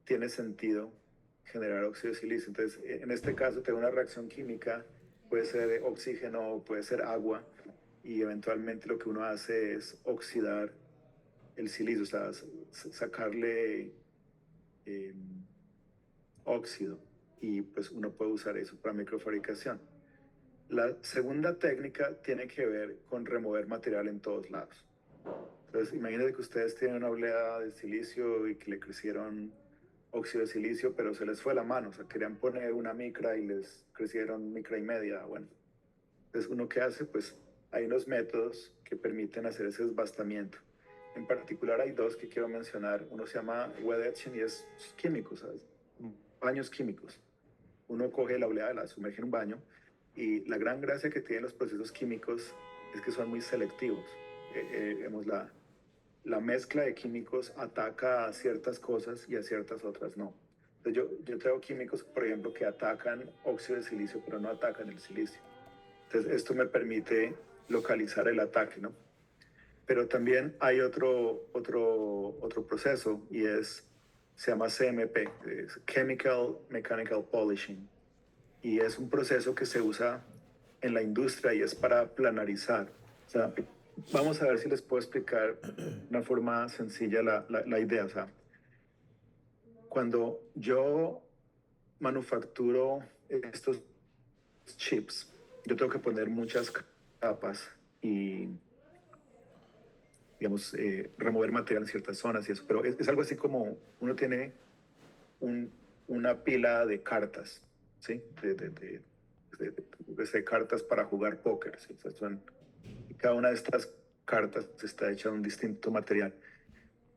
tiene sentido generar óxido de silicio. Entonces, en este caso, tengo una reacción química, puede ser oxígeno, puede ser agua, y eventualmente lo que uno hace es oxidar el silicio, o sea, sacarle eh, óxido y pues uno puede usar eso para microfabricación. La segunda técnica tiene que ver con remover material en todos lados. Entonces, imagínense que ustedes tienen una oleada de silicio y que le crecieron óxido de silicio, pero se les fue la mano, o sea, querían poner una micra y les crecieron micra y media, bueno. Entonces, ¿uno qué hace? Pues hay unos métodos que permiten hacer ese desbastamiento. En particular hay dos que quiero mencionar. Uno se llama wet etching y es químico, ¿sabes? Baños químicos. Uno coge la oleada, la sumerge en un baño y la gran gracia que tienen los procesos químicos es que son muy selectivos. Digamos, la mezcla de químicos ataca a ciertas cosas y a ciertas otras no. Entonces yo tengo químicos, por ejemplo, que atacan óxido de silicio, pero no atacan el silicio. Entonces esto me permite localizar el ataque, ¿no? Pero también hay otro proceso y se llama CMP, es Chemical Mechanical Polishing. Y es un proceso que se usa en la industria y es para planarizar. O sea, vamos a ver si les puedo explicar de una forma sencilla la idea. O sea, cuando yo manufacturo estos chips, yo tengo que poner muchas capas y, digamos, remover material en ciertas zonas y eso. Pero es algo así como uno tiene un, una pila de cartas, ¿sí? De cartas para jugar póker, ¿sí? O sea, y cada una de estas cartas está hecha de un distinto material.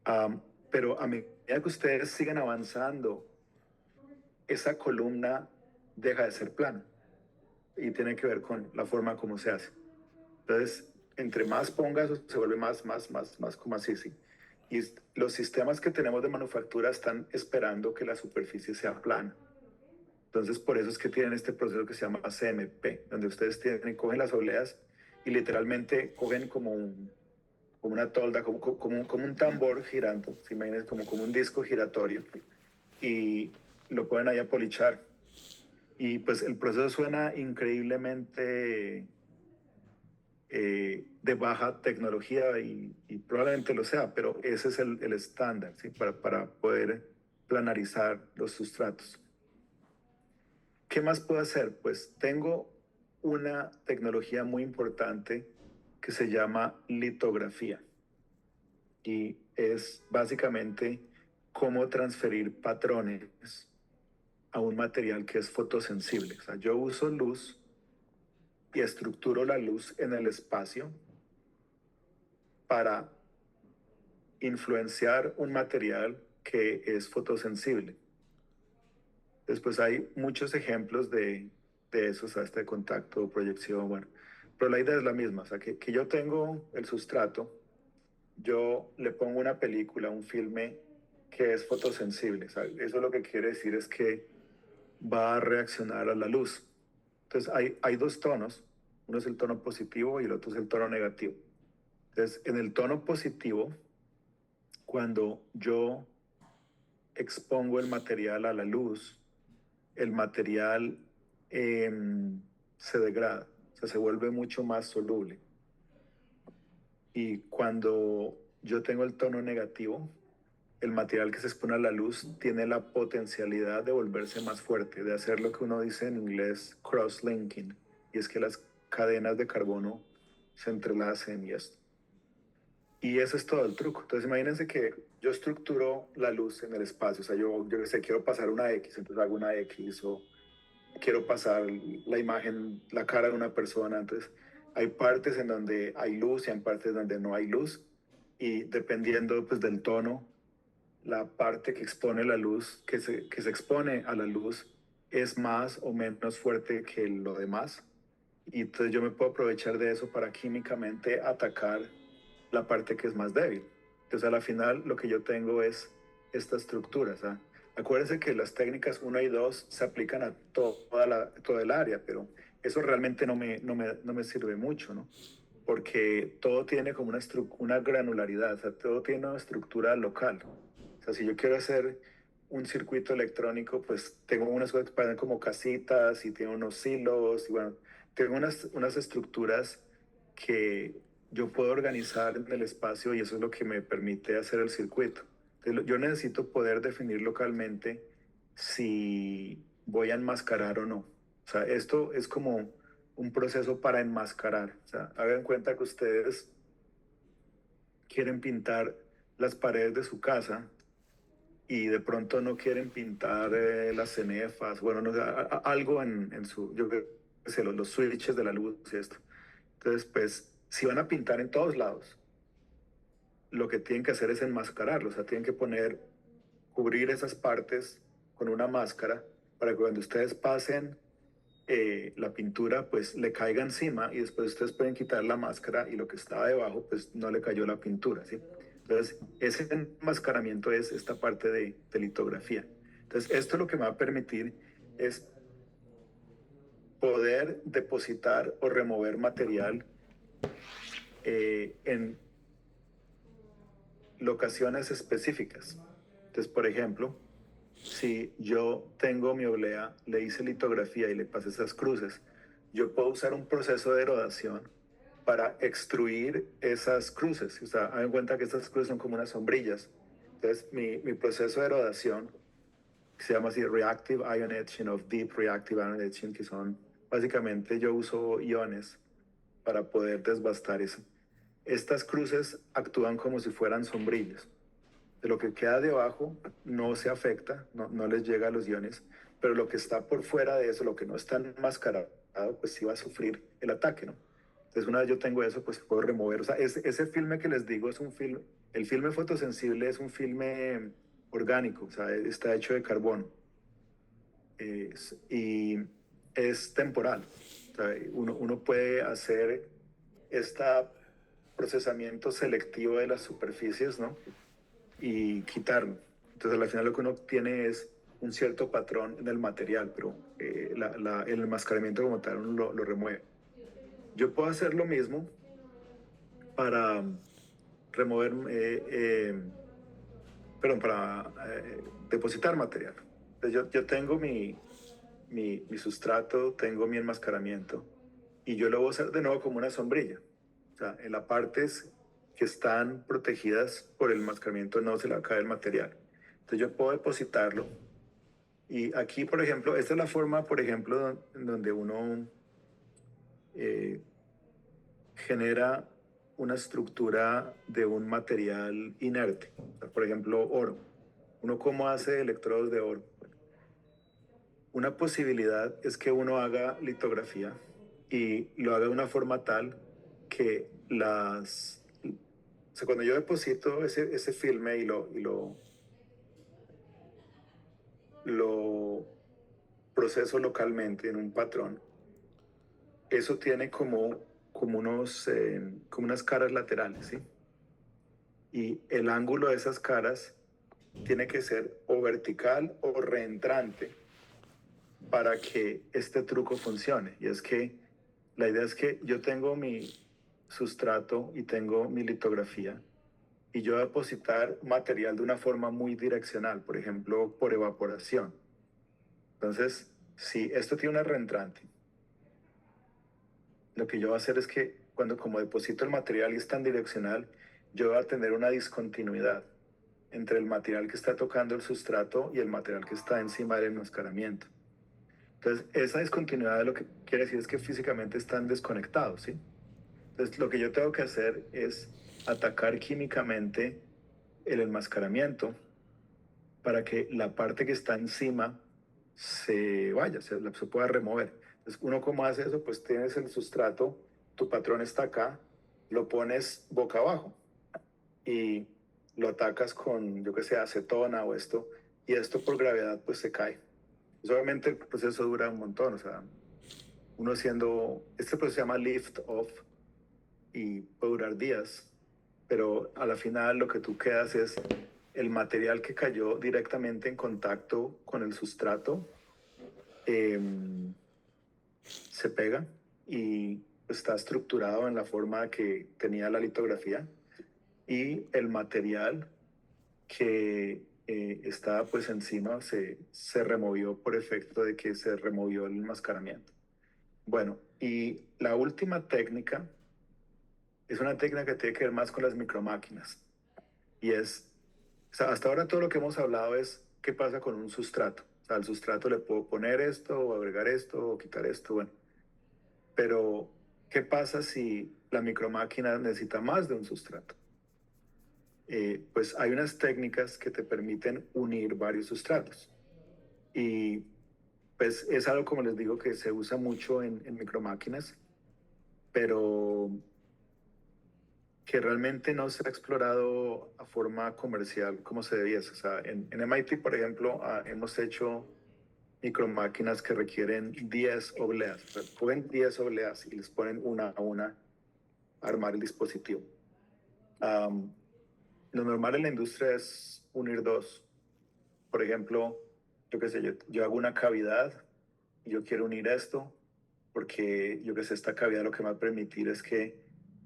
Um, pero a medida que ustedes siguen avanzando, esa columna deja de ser plana y tiene que ver con la forma como se hace. Entonces, entre más pongas, se vuelve más como así, sí. Y los sistemas que tenemos de manufactura están esperando que la superficie sea plana. Entonces, por eso es que tienen este proceso que se llama CMP, donde ustedes cogen las obleas y literalmente cogen como una tolda, como un tambor girando, si imaginas, como un disco giratorio, y lo pueden ahí a polichar. Y pues el proceso suena increíblemente de baja tecnología y probablemente lo sea, pero ese es el estándar, ¿sí? Para poder planarizar los sustratos. ¿Qué más puedo hacer? Pues tengo una tecnología muy importante que se llama litografía y es básicamente cómo transferir patrones a un material que es fotosensible. O sea, yo uso luz y estructuro la luz en el espacio para influenciar un material que es fotosensible. Después hay muchos ejemplos de eso, o sea, este contacto, proyección, bueno. Pero la idea es la misma, o sea, que yo tengo el sustrato, yo le pongo una película, un filme que es fotosensible. O sea, eso lo que quiere decir es que va a reaccionar a la luz. Entonces hay dos tonos, uno es el tono positivo y el otro es el tono negativo. Entonces, en el tono positivo, cuando yo expongo el material a la luz, el material eh, se degrada, o sea, se vuelve mucho más soluble. Y cuando yo tengo el tono negativo, el material que se expone a la luz tiene la potencialidad de volverse más fuerte, de hacer lo que uno dice en inglés cross-linking, y es que las cadenas de carbono se entrelacen y esto. Y eso es todo el truco. Entonces imagínense que yo estructuro la luz en el espacio, o sea, yo sé, quiero pasar una X, entonces hago una X, o quiero pasar la imagen, la cara de una persona. Entonces, hay partes en donde hay luz y hay partes donde no hay luz. Y dependiendo pues del tono, la parte que expone la luz, que se expone a la luz, es más o menos fuerte que lo demás. Y entonces yo me puedo aprovechar de eso para químicamente atacar la parte que es más débil. Entonces a la final lo que yo tengo es esta estructura. ¿Ah? Acuérdense que las técnicas 1 y 2 se aplican a toda el área, pero eso realmente no me sirve mucho, ¿no? Porque todo tiene como una granularidad, o sea, todo tiene una estructura local. O sea, si yo quiero hacer un circuito electrónico, pues tengo unas cosas que parecen como casitas y tiene unos hilos y bueno, tengo unas estructuras que yo puedo organizar en el espacio y eso es lo que me permite hacer el circuito. Entonces, yo necesito poder definir localmente si voy a enmascarar o no. O sea, esto es como un proceso para enmascarar. O sea, hagan cuenta que ustedes quieren pintar las paredes de su casa y de pronto no quieren pintar las cenefas, bueno, no, algo en su, yo qué sé, los switches de la luz y esto. Entonces, pues, si van a pintar en todos lados, lo que tienen que hacer es enmascararlo, o sea, tienen que cubrir esas partes con una máscara para que cuando ustedes pasen la pintura, pues le caiga encima y después ustedes pueden quitar la máscara y lo que estaba debajo, pues no le cayó la pintura, ¿sí? Entonces, ese enmascaramiento es esta parte de litografía. Entonces, esto lo que me va a permitir es poder depositar o remover material en locaciones específicas. Entonces, por ejemplo, si yo tengo mi oblea, le hice litografía y le pasé esas cruces, yo puedo usar un proceso de erodación para extruir esas cruces. O sea, hagan cuenta que estas cruces son como unas sombrillas. Entonces, mi proceso de erodación, que se llama así Reactive Ion Etching of Deep Reactive Ion Etching, que son básicamente yo uso iones para poder desbastar eso. Estas cruces actúan como si fueran sombrillas. De lo que queda debajo no se afecta, no les llega a los iones, pero lo que está por fuera de eso, lo que no está enmascarado, pues sí va a sufrir el ataque, ¿no? Entonces una vez yo tengo eso, pues puedo remover, o sea, ese filme que les digo es un filme, el filme fotosensible es un filme orgánico, o sea, está hecho de carbono y es temporal. O sea, uno puede hacer este procesamiento selectivo de las superficies, ¿no? Y quitarlo. Entonces, al final lo que uno tiene es un cierto patrón en el material, pero el enmascaramiento como tal uno lo remueve. Yo puedo hacer lo mismo para remover, perdón, para depositar material. Entonces, yo tengo mi sustrato, tengo mi enmascaramiento y yo lo voy a usar de nuevo como una sombrilla. O sea, en las partes que están protegidas por el enmascaramiento no se le va a caer el material. Entonces yo puedo depositarlo y aquí, por ejemplo, esta es la forma, por ejemplo, en donde uno eh, genera una estructura de un material inerte. O sea, por ejemplo, oro. ¿Uno cómo hace electrodos de oro? Una posibilidad es que uno haga litografía y lo haga de una forma tal que o sea, cuando yo deposito ese filme lo proceso localmente en un patrón, eso tiene como unas caras laterales, ¿sí? Y el ángulo de esas caras tiene que ser o vertical o reentrante para que este truco funcione. Y es que la idea es que yo tengo mi sustrato y tengo mi litografía y yo depositar material de una forma muy direccional, por ejemplo, por evaporación. Entonces, si esto tiene una reentrante, lo que yo voy a hacer es que cuando como deposito el material y es tan direccional, yo voy a tener una discontinuidad entre el material que está tocando el sustrato y el material que está encima del enmascaramiento. Entonces, esa discontinuidad lo que quiere decir es que físicamente están desconectados, ¿sí? Entonces, lo que yo tengo que hacer es atacar químicamente el enmascaramiento para que la parte que está encima se vaya, se pueda remover. Entonces, uno cómo hace eso, pues tienes el sustrato, tu patrón está acá, lo pones boca abajo y lo atacas con, yo que sé, acetona o esto, y esto por gravedad pues se cae. Pues, obviamente el proceso dura un montón, o sea, uno haciendo, este proceso se llama lift off y puede durar días, pero a la final lo que tú quedas es el material que cayó directamente en contacto con el sustrato, eh, se pega y está estructurado en la forma que tenía la litografía y el material que estaba pues encima se removió por efecto de que se removió el enmascaramiento. Bueno, y la última técnica es una técnica que tiene que ver más con las micromáquinas. Y o sea, hasta ahora todo lo que hemos hablado es qué pasa con un sustrato. O sea, al sustrato le puedo poner esto, o agregar esto, o quitar esto, bueno. Pero, ¿qué pasa si la micromáquina necesita más de un sustrato? Pues hay unas técnicas que te permiten unir varios sustratos. Y pues es algo, como les digo, que se usa mucho en micromáquinas, pero que realmente no se ha explorado a forma comercial como se debiese. O sea, en MIT, por ejemplo, hemos hecho micromáquinas que requieren 10 obleas. O sea, cogen 10 obleas y les ponen una a una a armar el dispositivo. Um, lo normal en la industria es unir dos. Por ejemplo, yo qué sé, yo hago una cavidad y yo quiero unir esto porque yo qué sé, esta cavidad lo que me va a permitir es que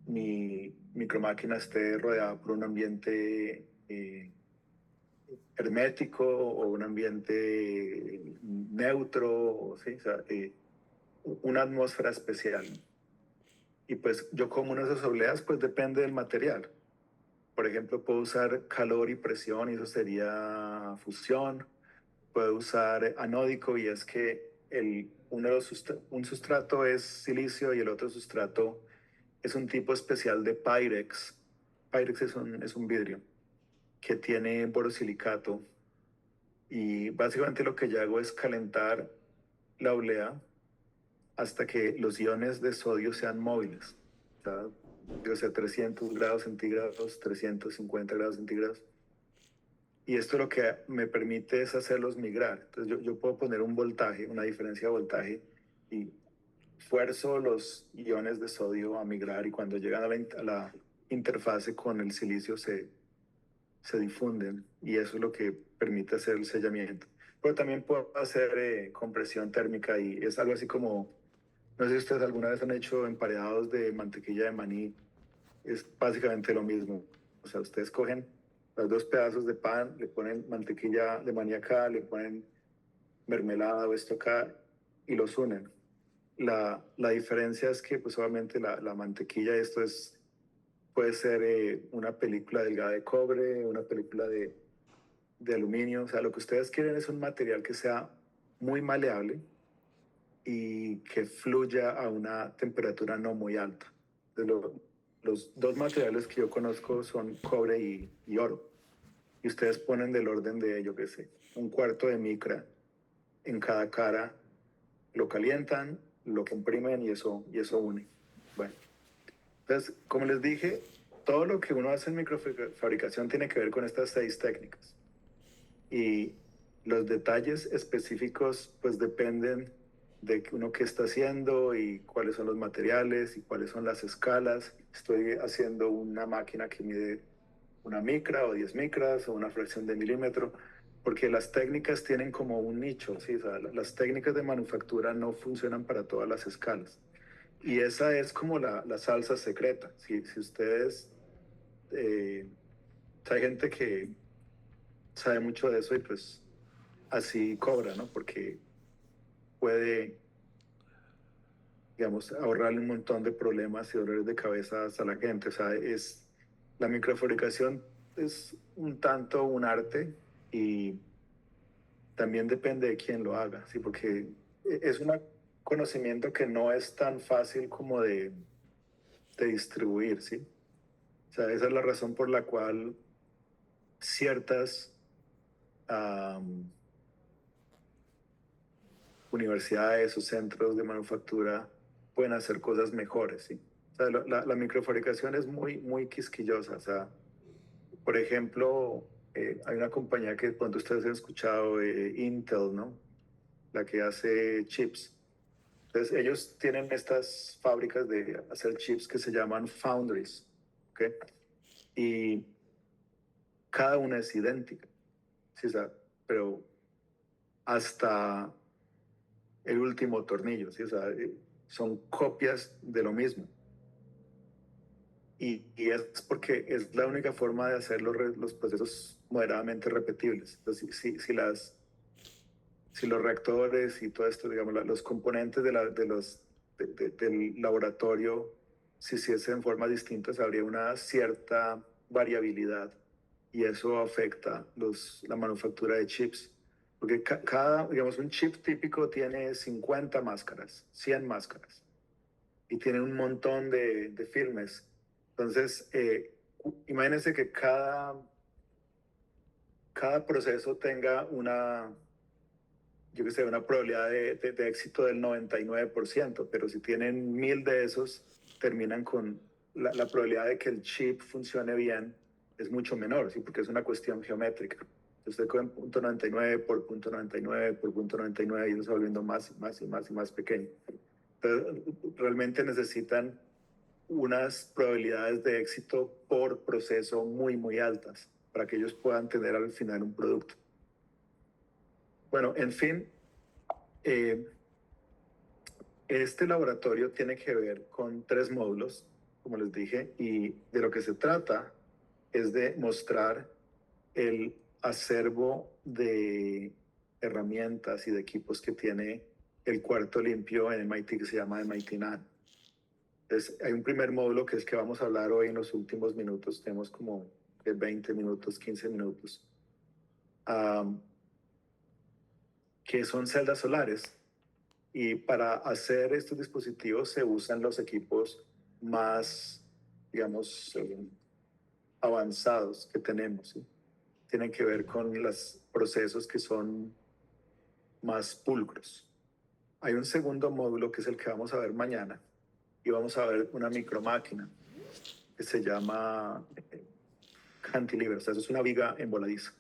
mi micromáquina esté rodeada por un ambiente hermético o un ambiente neutro, ¿sí? O sea, una atmósfera especial. Y pues yo como una de esas obleas, pues depende del material. Por ejemplo, puedo usar calor y presión y eso sería fusión. Puedo usar anódico y es que un sustrato es silicio y el otro sustrato es un tipo especial de Pyrex. Pyrex es un vidrio que tiene borosilicato y básicamente lo que yo hago es calentar la oblea hasta que los iones de sodio sean móviles. O sea, yo sé, 300 grados centígrados, 350 grados centígrados. Y esto lo que me permite es hacerlos migrar. Entonces yo puedo poner un voltaje, una diferencia de voltaje, y fuerzo los iones de sodio a migrar y cuando llegan a la interfase con el silicio se difunden y eso es lo que permite hacer el sellamiento. Pero también puedo hacer compresión térmica y es algo así como, no sé si ustedes alguna vez han hecho emparedados de mantequilla de maní, es básicamente lo mismo. O sea, ustedes cogen los dos pedazos de pan, le ponen mantequilla de maní acá, le ponen mermelada o esto acá y los unen. La diferencia es que, pues obviamente, la mantequilla, esto es, puede ser una película delgada de cobre, una película de aluminio. O sea, lo que ustedes quieren es un material que sea muy maleable y que fluya a una temperatura no muy alta. Los dos materiales que yo conozco son cobre y oro. Y ustedes ponen del orden de, yo qué sé, un cuarto de micra en cada cara, lo calientan, lo comprimen y eso une. Bueno, entonces, como les dije, todo lo que uno hace en microfabricación tiene que ver con estas 6 técnicas. Y los detalles específicos pues dependen de uno qué está haciendo y cuáles son los materiales y cuáles son las escalas. Estoy haciendo una máquina que mide una micra o 10 micras o una fracción de milímetro, porque las técnicas tienen como un nicho, ¿sí? O sea, las técnicas de manufactura no funcionan para todas las escalas. Y esa es como la salsa secreta. Si ustedes, hay gente que sabe mucho de eso y pues así cobra, ¿no? Porque puede, digamos, ahorrarle un montón de problemas y dolores de cabeza a la gente. O sea, la microfabricación es un tanto un arte y también depende de quién lo haga, ¿sí? Porque es un conocimiento que no es tan fácil como de distribuir, ¿sí? O sea, esa es la razón por la cual ciertas um, universidades o centros de manufactura pueden hacer cosas mejores, ¿sí? O sea, la microfabricación es muy, muy quisquillosa. O sea, por ejemplo, hay una compañía que de pronto ustedes han escuchado, Intel, ¿no? La que hace chips. Entonces, ellos tienen estas fábricas de hacer chips que se llaman foundries, ¿ok? Y cada una es idéntica, ¿sí? O sea, pero hasta el último tornillo, ¿sí? O sea, son copias de lo mismo. Y es porque es la única forma de hacer los procesos moderadamente repetibles. Entonces, si los reactores y todo esto, digamos, los componentes del laboratorio, si se hiciesen en formas distintas, habría una cierta variabilidad y eso afecta la manufactura de chips. Porque digamos, un chip típico tiene 50 máscaras, 100 máscaras y tiene un montón de filmes. Entonces, imagínense que cada proceso tenga yo que sé, una probabilidad de éxito del 99%, pero si tienen 1000 de esos, terminan con la probabilidad de que el chip funcione bien es mucho menor, ¿sí? Porque es una cuestión geométrica. Usted coge punto 99 por punto 99 por punto 99 y eso se va volviendo más y más y más y más pequeño. Entonces, realmente necesitan unas probabilidades de éxito por proceso muy, muy altas para que ellos puedan tener al final un producto. Bueno, en fin, eh, este laboratorio tiene que ver con 3 módulos, como les dije, y de lo que se trata es de mostrar el acervo de herramientas y de equipos que tiene el cuarto limpio en MIT que se llama MIT NAN. Entonces, hay un primer módulo que es que vamos a hablar hoy en los últimos minutos, tenemos como de 20 minutos, 15 minutos, que son celdas solares. Y para hacer estos dispositivos se usan los equipos más, digamos, avanzados que tenemos, ¿sí? Tienen que ver con los procesos que son más pulcros. Hay un segundo módulo que es el que vamos a ver mañana y vamos a ver una micromáquina que se llama cantilever, o sea, eso es una viga envoladiza.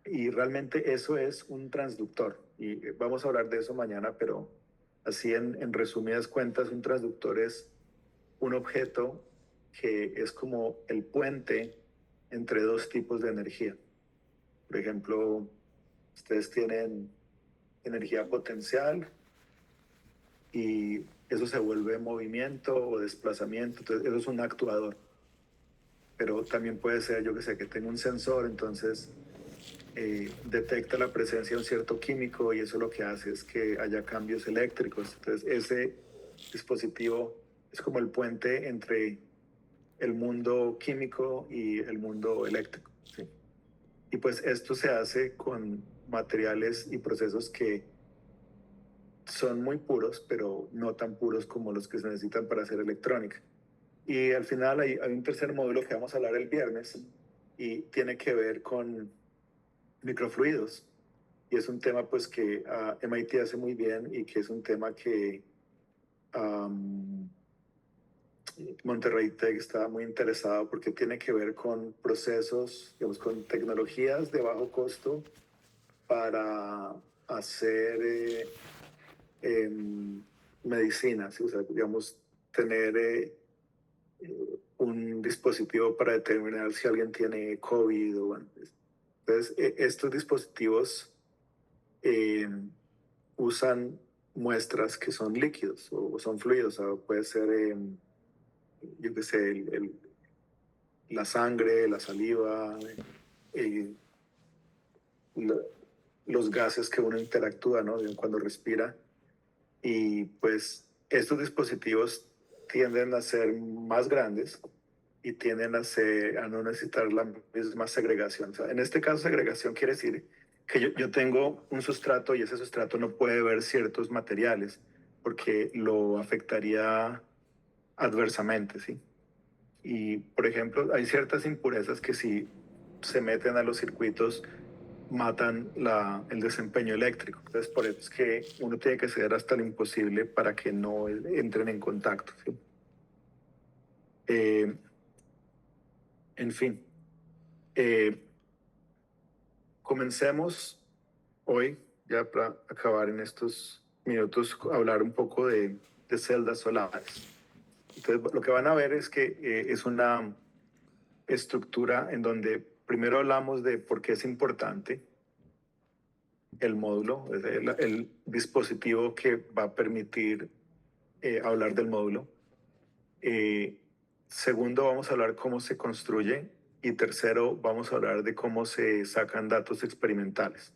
Y realmente eso es un transductor y vamos a hablar de eso mañana, pero Así en resumidas cuentas, un transductor es un objeto que es como el puente entre dos tipos de energía. Por ejemplo, ustedes tienen energía potencial y eso se vuelve movimiento o desplazamiento, entonces eso es un actuador. Pero también puede ser, yo que sé, que tenga un sensor, entonces detecta la presencia de un cierto químico y eso lo que hace es que haya cambios eléctricos. Entonces ese dispositivo es como el puente entre el mundo químico y el mundo eléctrico, ¿sí? Y pues esto se hace con materiales y procesos que son muy puros, pero no tan puros como los que se necesitan para hacer electrónica. Y al final hay un tercer módulo que vamos a hablar el viernes y tiene que ver con microfluidos. Y es un tema pues que MIT hace muy bien y que es un tema que um, Monterrey Tech está muy interesado porque tiene que ver con procesos, digamos, con tecnologías de bajo costo para hacer medicina, ¿sí? O sea, digamos, tener un dispositivo para determinar si alguien tiene COVID o bueno. Entonces, estos dispositivos eh, usan muestras que son líquidos o son fluidos, o puede ser, yo qué sé, la sangre, la saliva, eh, lo- los gases que uno interactúa, ¿no? Cuando respira. Y pues estos dispositivos tienden a ser más grandes y tienden a no necesitar la misma segregación. O sea, en este caso, segregación quiere decir que yo tengo un sustrato y ese sustrato no puede ver ciertos materiales porque lo afectaría adversamente, ¿sí? Y, por ejemplo, hay ciertas impurezas que si se meten a los circuitos matan el desempeño eléctrico. Entonces, por eso es que uno tiene que hacer hasta lo imposible para que no entren en contacto, ¿sí? Eh, en fin, eh, comencemos hoy, ya para acabar en estos minutos, a hablar un poco de celdas solares. Entonces, lo que van a ver es que es una estructura en donde primero hablamos de por qué es importante el módulo, es el dispositivo que va a permitir hablar del módulo. Eh, Segundo, vamos a hablar cómo se construye. Y tercero, vamos a hablar de cómo se sacan datos experimentales.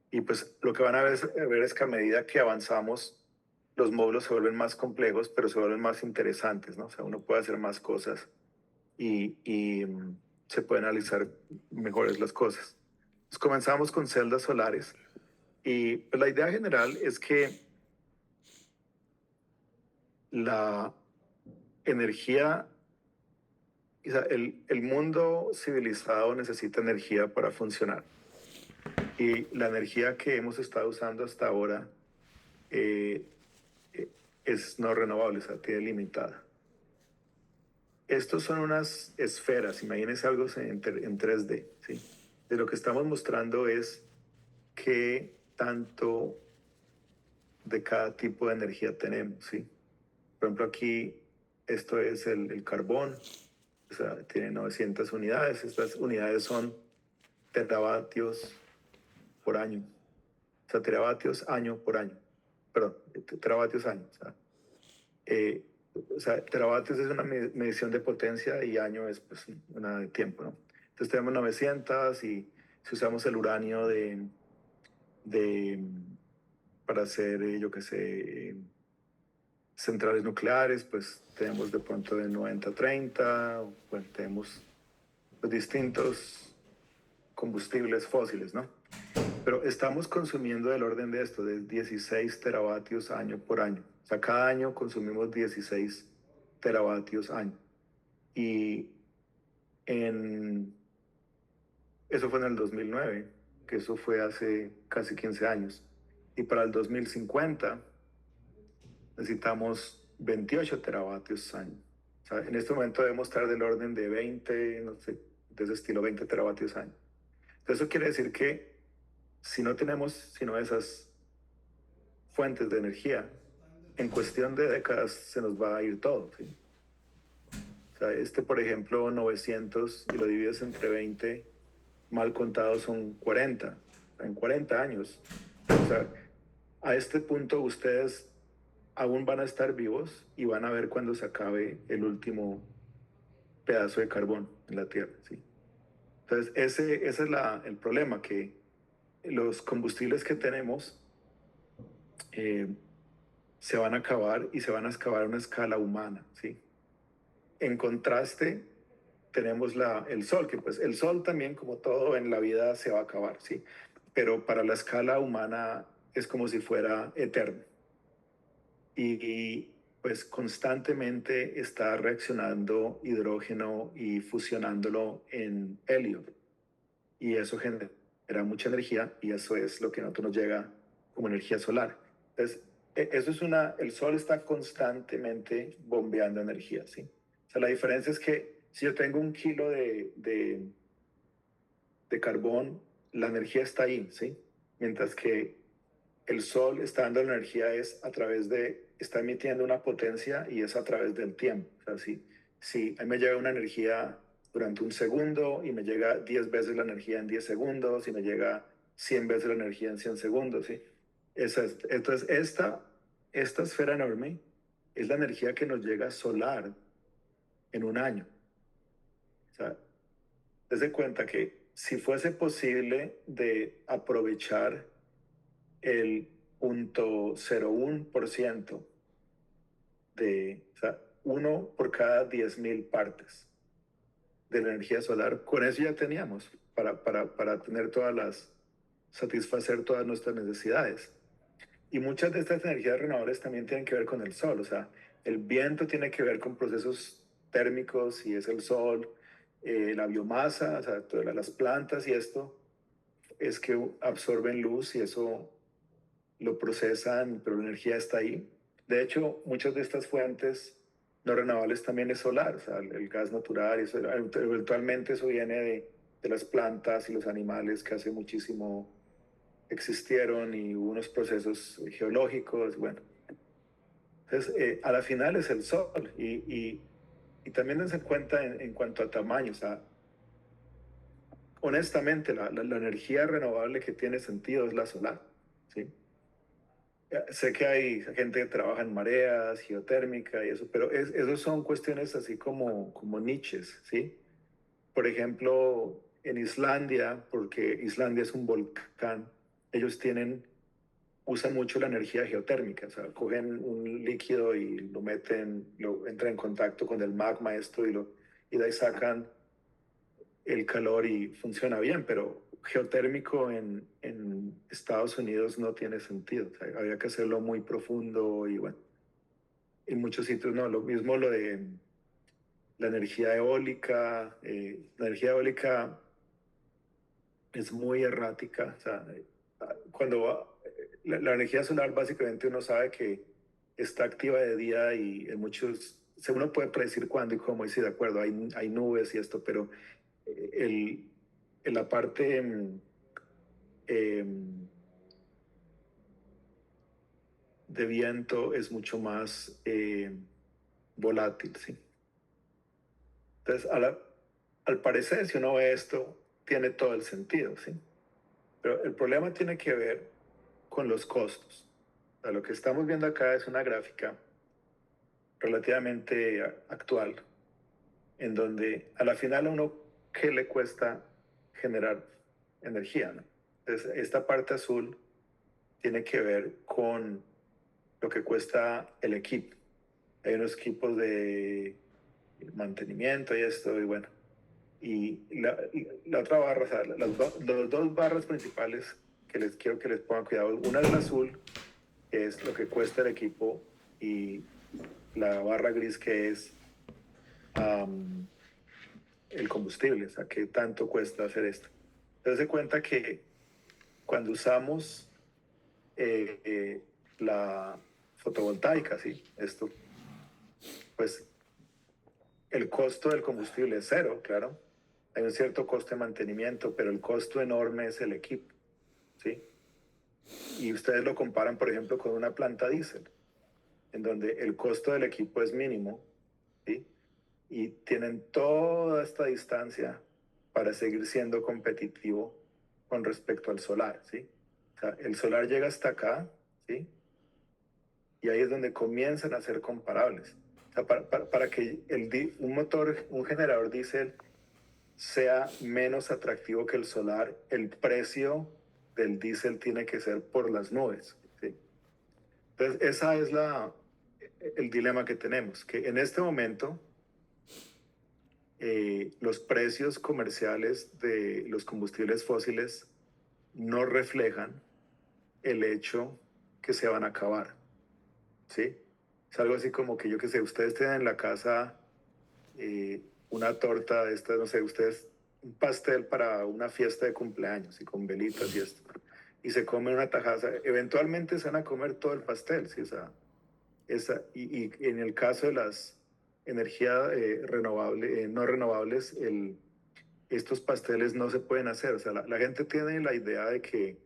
Y pues lo que van a ver es que a medida que avanzamos, los módulos se vuelven más complejos, pero se vuelven más interesantes, ¿no? O sea, uno puede hacer más cosas y se pueden analizar mejores las cosas. Entonces, comenzamos con celdas solares. Y pues, la idea general es que la energía, o sea, el mundo civilizado necesita energía para funcionar. Y la energía que hemos estado usando hasta ahora eh, eh, es no renovable, o sea, tiene limitada. Estos son unas esferas, imagínense algo en 3D, ¿sí? De lo que estamos mostrando es qué tanto de cada tipo de energía tenemos, ¿sí? Por ejemplo, aquí esto es el carbón, o sea, tiene 900 unidades. Estas unidades son teravatios por año. O sea, teravatios año por año. Perdón, teravatios año. Teravatios es una medición de potencia y año es pues una de tiempo, ¿no? Entonces tenemos 900 y si usamos el uranio de para hacer, yo qué sé, centrales nucleares, pues tenemos de pronto de 90-30, bueno, tenemos pues, distintos combustibles fósiles, ¿no? Pero estamos consumiendo del orden de esto, de 16 teravatios año por año. O sea, cada año consumimos 16 teravatios año. Y en, eso fue en el 2009, que eso fue hace casi 15 años. Y para el 2050 necesitamos 28 teravatios año. O sea, en este momento debemos estar del orden de 20, no sé, de ese estilo, 20 teravatios año. Entonces eso quiere decir que si no tenemos sino esas fuentes de energía, en cuestión de décadas se nos va a ir todo, ¿sí? O sea, por ejemplo, 900 y lo divides entre 20, mal contados son 40, en 40 años. O sea, a este punto ustedes aún van a estar vivos y van a ver cuando se acabe el último pedazo de carbón en la Tierra, ¿sí? Entonces, ese es el problema, que los combustibles que tenemos eh, se van a acabar y se van a acabar a una escala humana, ¿sí? En contraste, tenemos el sol, que pues el sol también, como todo en la vida, se va a acabar, ¿sí? Pero para la escala humana es como si fuera eterno. Y pues constantemente está reaccionando hidrógeno y fusionándolo en helio. Y eso genera mucha energía y eso es lo que a nosotros nos llega como energía solar. Entonces, eso es el sol está constantemente bombeando energía, ¿sí? O sea, la diferencia es que si yo tengo 1 kilo de carbón, la energía está ahí, ¿sí? Mientras que el sol está dando la energía es a través está emitiendo una potencia y es a través del tiempo. O sea, si a mí me llega una energía durante 1 segundo y me llega 10 veces la energía en 10 segundos y me llega 100 veces la energía en 100 segundos, ¿sí? Entonces, esta esfera enorme es la energía que nos llega solar en un año. O sea, desde cuenta que si fuese posible de aprovechar el 0.01% o sea, 1 por cada 10.000 partes de la energía solar, con eso ya teníamos para tener satisfacer todas nuestras necesidades. Y muchas de estas energías renovables también tienen que ver con el sol, o sea, el viento tiene que ver con procesos térmicos y es el sol, la biomasa, o sea, todas las plantas y esto es que absorben luz y eso lo procesan, pero la energía está ahí. De hecho, muchas de estas fuentes no renovables también es solar, o sea, el gas natural, eso, eventualmente eso viene de las plantas y los animales que hace muchísimo existieron y hubo unos procesos geológicos, bueno. Entonces, a la final es el sol y también dense cuenta en cuanto a tamaño, o sea, honestamente la energía renovable que tiene sentido es la solar, ¿sí? Sé que hay gente que trabaja en mareas, geotérmica y eso, pero esos son cuestiones así como niches, ¿sí? Por ejemplo, en Islandia, porque Islandia es un volcán, ellos usan mucho la energía geotérmica, o sea, cogen un líquido y lo meten, entran en contacto con el magma y de ahí sacan el calor y funciona bien, pero geotérmico en Estados Unidos no tiene sentido. O sea, había que hacerlo muy profundo y bueno, en muchos sitios no. Lo mismo lo de la energía eólica. La energía eólica es muy errática. O sea, la energía solar básicamente uno sabe que está activa de día y en uno puede predecir cuándo y cómo, y sí, de acuerdo, hay nubes y esto, pero el, en la parte eh, de viento es mucho más volátil, ¿sí? Entonces, al parecer, si uno ve esto, tiene todo el sentido, ¿sí? Pero el problema tiene que ver con los costos. O sea, lo que estamos viendo acá es una gráfica relativamente actual, en donde a la final a uno, ¿qué le cuesta generar energía, ¿no? Entonces, esta parte azul tiene que ver con lo que cuesta el equipo. Hay unos equipos de mantenimiento y esto, y bueno. Y la otra barra, o sea, las dos barras principales que quiero que les pongan cuidado. Una es la azul, que es lo que cuesta el equipo, y la barra gris, que es um, el combustible, o sea, qué tanto cuesta hacer esto. Entonces se cuenta que cuando usamos la fotovoltaica, ¿sí? Esto, pues el costo del combustible es cero, claro. Hay un cierto costo de mantenimiento, pero el costo enorme es el equipo, ¿sí? Y ustedes lo comparan, por ejemplo, con una planta diésel. en donde el costo del equipo es mínimo, ¿sí? Y tienen toda esta distancia para seguir siendo competitivo con respecto al solar, ¿sí? O sea, el solar llega hasta acá, ¿sí? Y ahí es donde comienzan a ser comparables. O sea, para que un motor, un generador diésel sea menos atractivo que el solar, el precio del diésel tiene que ser por las nubes, ¿sí? Entonces, esa es el dilema que tenemos, que en este momento los precios comerciales de los combustibles fósiles no reflejan el hecho que se van a acabar, ¿sí? Es algo así como que yo que sé, ustedes tienen en la casa una torta de estas, no sé, ustedes un pastel para una fiesta de cumpleaños y con velitas y esto, y se comen una tajada, eventualmente se van a comer todo el pastel, ¿sí? O sea, y en el caso de las energías no renovables, estos pasteles no se pueden hacer. O sea, la gente tiene la idea de que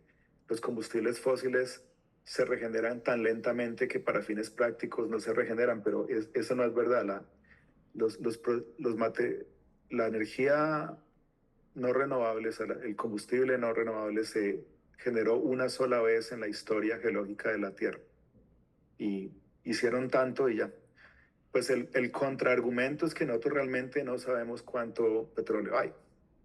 los combustibles fósiles se regeneran tan lentamente que para fines prácticos no se regeneran, pero eso no es verdad. La energía no renovable, o sea, el combustible no renovable se generó una sola vez en la historia geológica de la Tierra y hicieron tanto y ya. Pues el contraargumento es que nosotros realmente no sabemos cuánto petróleo hay.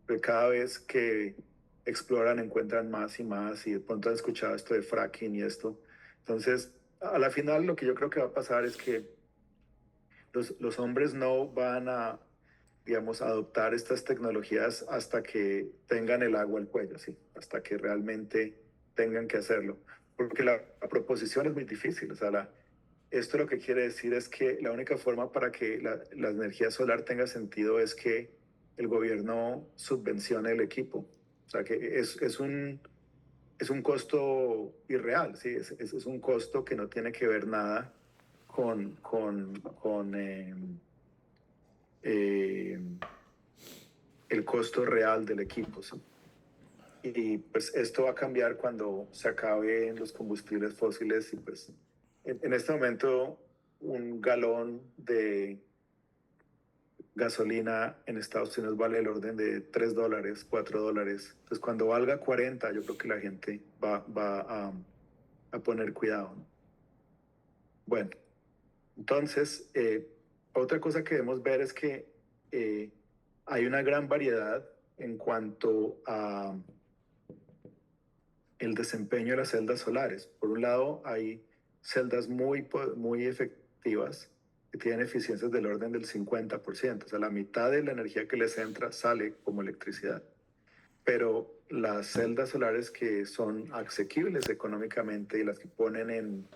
Pero cada vez que exploran encuentran más y más y de pronto han escuchado esto de fracking y esto. Entonces, a la final lo que yo creo que va a pasar es que los hombres no van a, digamos, adoptar estas tecnologías hasta que tengan el agua al cuello, ¿sí? Hasta que realmente tengan que hacerlo. Porque la proposición es muy difícil. O sea, esto lo que quiere decir es que la única forma para que la energía solar tenga sentido es que el gobierno subvencione el equipo. O sea, que es un costo irreal, ¿sí? Es un costo que no tiene que ver nada con eh, el costo real del equipo, ¿sí? Y pues esto va a cambiar cuando se acaben los combustibles fósiles y pues en este momento un galón de gasolina en Estados Unidos vale el orden de $3, $4. Entonces cuando valga 40 yo creo que la gente va a poner cuidado, ¿no? Bueno, entonces otra cosa que debemos ver es que eh, hay una gran variedad en cuanto a el desempeño de las celdas solares. Por un lado, hay celdas muy efectivas que tienen eficiencias del orden del 50%, o sea, la mitad de la energía que les entra sale como electricidad. Pero las celdas solares que son asequibles económicamente y las que ponen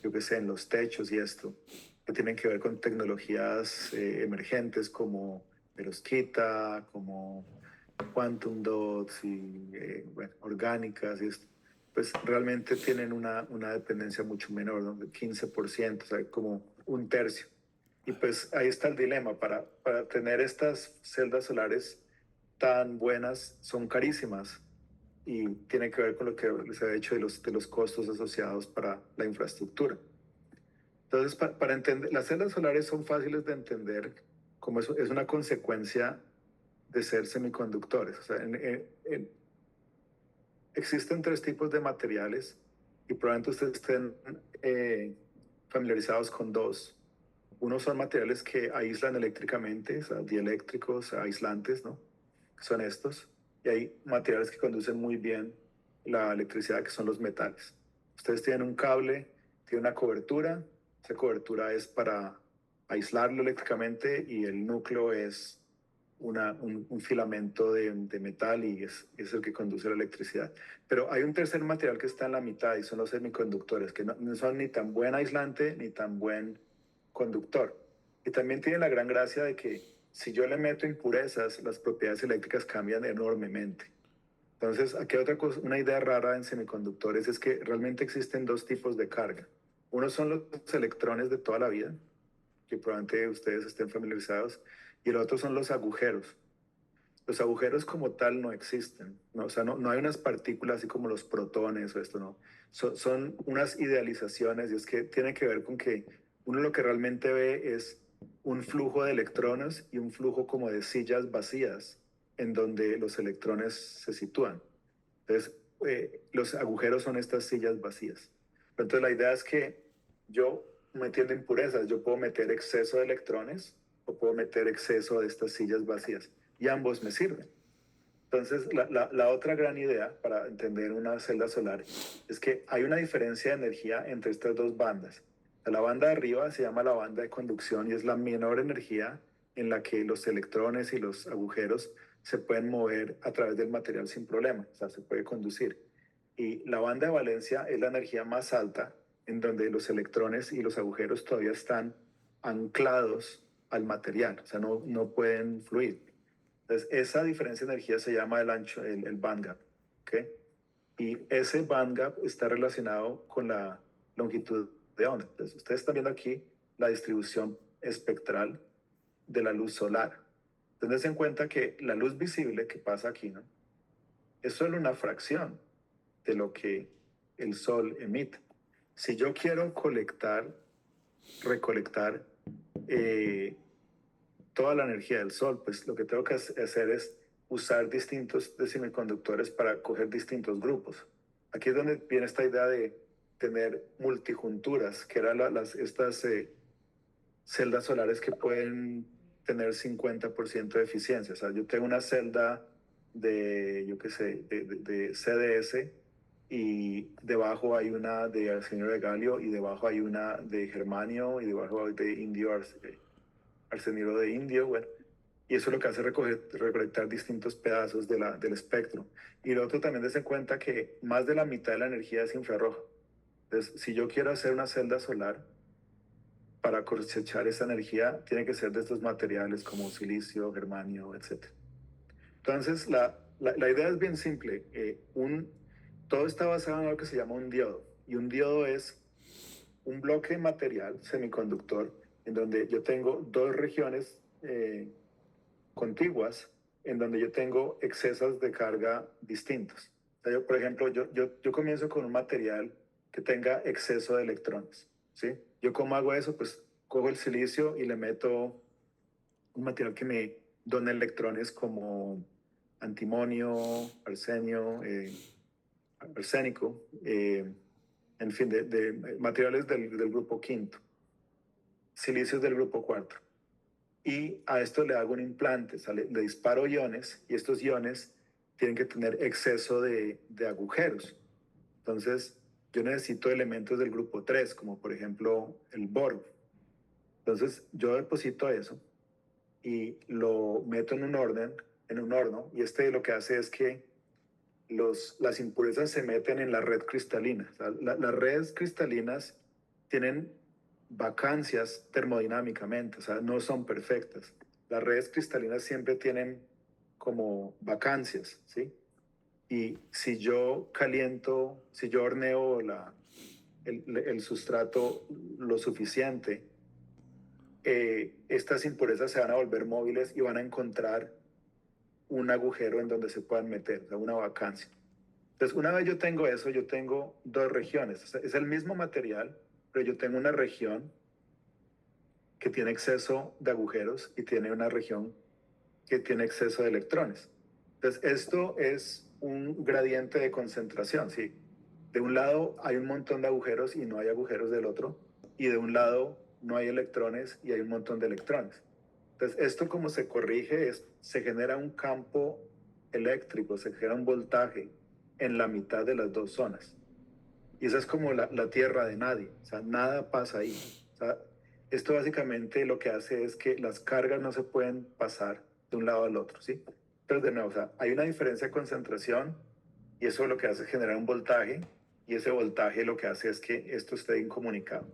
yo qué sé, en los techos y esto, que tienen que ver con tecnologías emergentes como perovskita, como quantum dots y bueno, orgánicas y esto, pues realmente tienen una dependencia mucho menor, ¿no? De 15%, o sea, como un tercio. Y pues ahí está el dilema, para tener estas celdas solares tan buenas son carísimas y tiene que ver con lo que les he dicho de los costos asociados para la infraestructura. Entonces, para entender, las celdas solares son fáciles de entender como eso es una consecuencia de ser semiconductores. O sea, existen tres tipos de materiales y probablemente ustedes estén familiarizados con dos. Uno son materiales que aíslan eléctricamente, o sea, dieléctricos, aislantes, ¿no? Que son estos. Y hay materiales que conducen muy bien la electricidad, que son los metales. Ustedes tienen un cable, tiene una cobertura. Esa cobertura es para aislarlo eléctricamente y el núcleo es un filamento de metal y es el que conduce la electricidad. Pero hay un tercer material que está en la mitad y son los semiconductores, que no son ni tan buen aislante ni tan buen conductor. Y también tiene la gran gracia de que si yo le meto impurezas, las propiedades eléctricas cambian enormemente. Entonces, aquí otra cosa, una idea rara en semiconductores es que realmente existen dos tipos de carga. Uno son los electrones de toda la vida, que probablemente ustedes estén familiarizados, y el otro son los agujeros. los agujeros como tal no existen, ¿no? O sea, no hay unas partículas así como los protones o esto, ¿no? Son unas idealizaciones y es que tiene que ver con que uno lo que realmente ve es un flujo de electrones y un flujo como de sillas vacías en donde los electrones se sitúan. Entonces, los agujeros son estas sillas vacías. Entonces, la idea es que yo metiendo impurezas, yo puedo meter exceso de electrones o puedo meter exceso de estas sillas vacías y ambos me sirven. Entonces, la otra gran idea para entender una celda solar es que hay una diferencia de energía entre estas dos bandas. La banda de arriba se llama la banda de conducción y es la menor energía en la que los electrones y los agujeros se pueden mover a través del material sin problema, o sea, se puede conducir. Y la banda de valencia es la energía más alta en donde los electrones y los agujeros todavía están anclados al material, o sea, no pueden fluir. Entonces, esa diferencia de energía se llama el ancho, el band gap, ¿ok? Y ese band gap está relacionado con la longitud de onda. Entonces, ustedes están viendo aquí la distribución espectral de la luz solar. Entonces, en cuenta que la luz visible que pasa aquí, ¿no? Es solo una fracción de lo que el sol emite. Si yo quiero recolectar eh, toda la energía del sol, pues lo que tengo que hacer es usar distintos de semiconductores para coger distintos grupos. Aquí es donde viene esta idea de tener multijunturas, que eran estas celdas solares que pueden tener 50% de eficiencia. O sea, yo tengo una celda de, yo qué sé, de CDS y debajo hay una de arsenio de galio y debajo hay una de germanio y debajo hay de indio, arsenio de indio, bueno. Y eso es lo que hace recolectar distintos pedazos del espectro. Y lo otro también des en cuenta que más de la mitad de la energía es infrarroja. Entonces, si yo quiero hacer una celda solar, para cosechar esa energía tiene que ser de estos materiales como silicio, germanio, etc. Entonces, la idea es bien simple. Todo está basado en lo que se llama un diodo. Y un diodo es un bloque de material semiconductor en donde yo tengo dos regiones contiguas en donde yo tengo excesos de carga distintos. O sea, yo, por ejemplo, yo comienzo con un material que tenga exceso de electrones, ¿sí? ¿Yo cómo hago eso? Pues cojo el silicio y le meto un material que me done electrones como antimonio, arsenio, arsénico, en fin, de materiales del grupo quinto, silicios del grupo cuarto. Y a esto le hago un implante, le disparo iones y estos iones tienen que tener exceso de agujeros. Entonces, yo necesito elementos del grupo 3 como por ejemplo el boro. Entonces, yo deposito eso y lo meto en un horno, y este lo que hace es que las impurezas se meten en la red cristalina. O sea, las redes cristalinas tienen vacancias termodinámicamente, o sea, no son perfectas. Las redes cristalinas siempre tienen como vacancias, ¿sí? Y si yo caliento, si yo horneo el sustrato lo suficiente, estas impurezas se van a volver móviles y van a encontrar un agujero en donde se puedan meter, o sea, una vacancia. Entonces, una vez yo tengo eso, yo tengo dos regiones. O sea, es el mismo material, pero yo tengo una región que tiene exceso de agujeros y tiene una región que tiene exceso de electrones. Entonces, esto es un gradiente de concentración, ¿sí? De un lado hay un montón de agujeros y no hay agujeros del otro, y de un lado no hay electrones y hay un montón de electrones. Entonces, esto como se corrige es, se genera un campo eléctrico, se genera un voltaje en la mitad de las dos zonas. Y esa es como la tierra de nadie, o sea, nada pasa ahí. O sea, esto básicamente lo que hace es que las cargas no se pueden pasar de un lado al otro, ¿sí? Pero de nuevo, o sea, hay una diferencia de concentración y eso lo que hace es generar un voltaje y ese voltaje lo que hace es que esto esté incomunicado.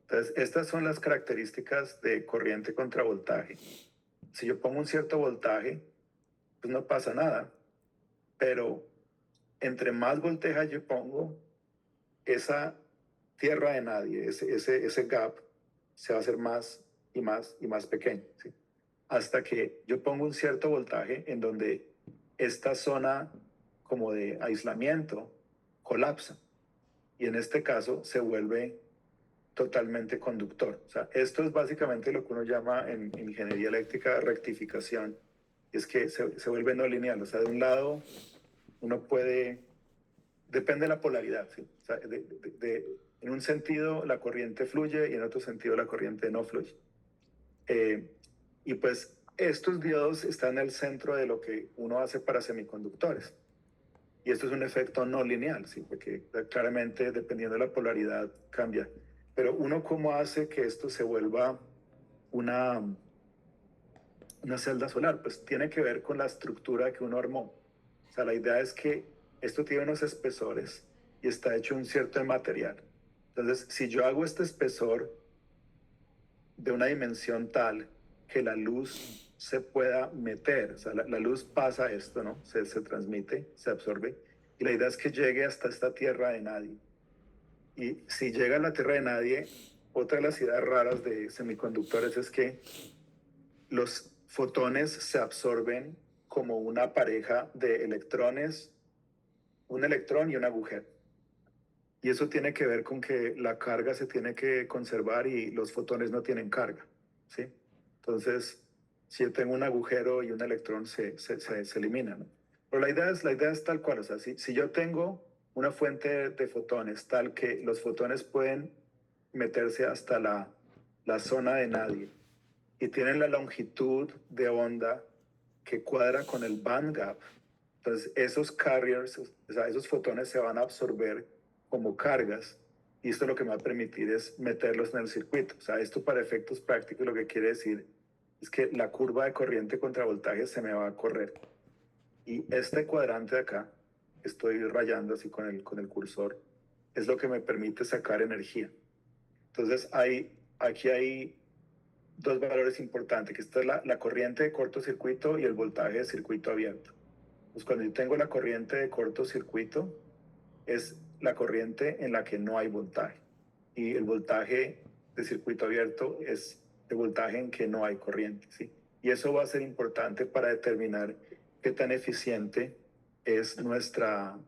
Entonces, estas son las características de corriente contra voltaje. Si yo pongo un cierto voltaje, pues no pasa nada, pero entre más voltaje yo pongo, esa tierra de nadie, ese gap, se va a hacer más y más y más pequeño, ¿sí? hasta que yo pongo un cierto voltaje en donde esta zona como de aislamiento colapsa. Y en este caso se vuelve totalmente conductor. O sea, esto es básicamente lo que uno llama en ingeniería eléctrica rectificación. Es que se vuelve no lineal. O sea, de un lado uno puede, depende de la polaridad. ¿Sí? O sea, en un sentido la corriente fluye y en otro sentido la corriente no fluye. Y pues estos diodos están en el centro de lo que uno hace para semiconductores. Y esto es un efecto no lineal, ¿sí? Porque claramente dependiendo de la polaridad cambia. Pero uno cómo hace que esto se vuelva una, una celda solar, pues tiene que ver con la estructura que uno armó. O sea, la idea es que esto tiene unos espesores y está hecho un cierto material. Entonces, si yo hago este espesor de una dimensión tal que la luz se pueda meter, o sea, la luz pasa esto, ¿no? Se transmite, se absorbe, y la idea es que llegue hasta esta tierra de nadie. Y si llega a la tierra de nadie, otra de las ideas raras de semiconductores es que los fotones se absorben como una pareja de electrones, un electrón y un agujero. Y eso tiene que ver con que la carga se tiene que conservar y los fotones no tienen carga, ¿sí? Entonces, si yo tengo un agujero y un electrón, se eliminan, ¿no? Pero la idea es tal cual, o sea, si yo tengo una fuente de fotones tal que los fotones pueden meterse hasta la zona de nadie y tienen la longitud de onda que cuadra con el band gap, entonces esos carriers, o sea, esos fotones se van a absorber como cargas y esto lo que me va a permitir es meterlos en el circuito. O sea, esto para efectos prácticos lo que quiere decir es que la curva de corriente contra voltaje se me va a correr. Y este cuadrante de acá, que estoy rayando así con el cursor, es lo que me permite sacar energía. Entonces, aquí hay dos valores importantes, que esta es la corriente de cortocircuito y el voltaje de circuito abierto. Pues cuando yo tengo la corriente de cortocircuito, es la corriente en la que no hay voltaje. Y el voltaje de circuito abierto es el voltaje en que no hay corriente, ¿sí? Y eso va a ser importante para determinar qué tan eficiente es nuestra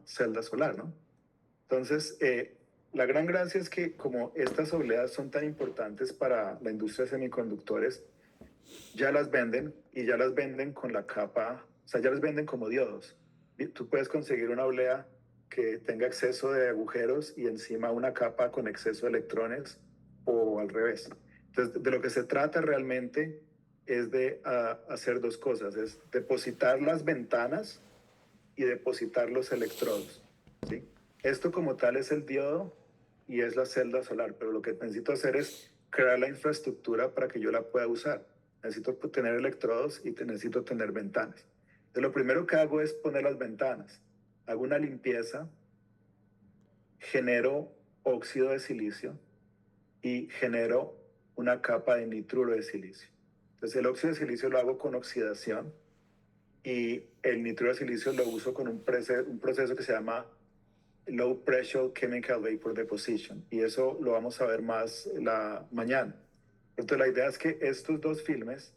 celda solar, ¿no? Entonces, la gran gracia es que como estas obleas son tan importantes para la industria de semiconductores, ya las venden y ya las venden con la capa, o sea, ya las venden como diodos. Y tú puedes conseguir una oblea que tenga exceso de agujeros y encima una capa con exceso de electrones o al revés. Entonces, de lo que se trata realmente es de hacer dos cosas, es depositar las ventanas y depositar los electrodos, ¿sí? Esto como tal es el diodo y es la celda solar, pero lo que necesito hacer es crear la infraestructura para que yo la pueda usar. Necesito tener electrodos y necesito tener ventanas. Entonces, lo primero que hago es poner las ventanas. Hago una limpieza, genero óxido de silicio y genero una capa de nitruro de silicio. Entonces, el óxido de silicio lo hago con oxidación y el nitruro de silicio lo uso con un proceso que se llama Low Pressure Chemical Vapor Deposition, y eso lo vamos a ver más la mañana. Entonces la idea es que estos dos filmes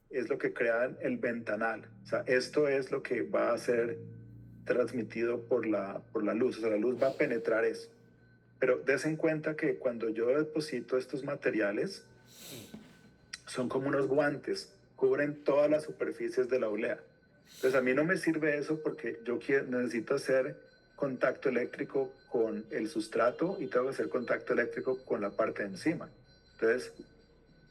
es lo que crean el ventanal. O sea, esto es lo que va a ser transmitido por la luz. O sea, la luz va a penetrar eso. Pero des en cuenta que cuando yo deposito estos materiales, son como unos guantes, cubren todas las superficies de la oblea. Entonces a mí no me sirve eso porque necesito hacer contacto eléctrico con el sustrato y tengo que hacer contacto eléctrico con la parte de encima. Entonces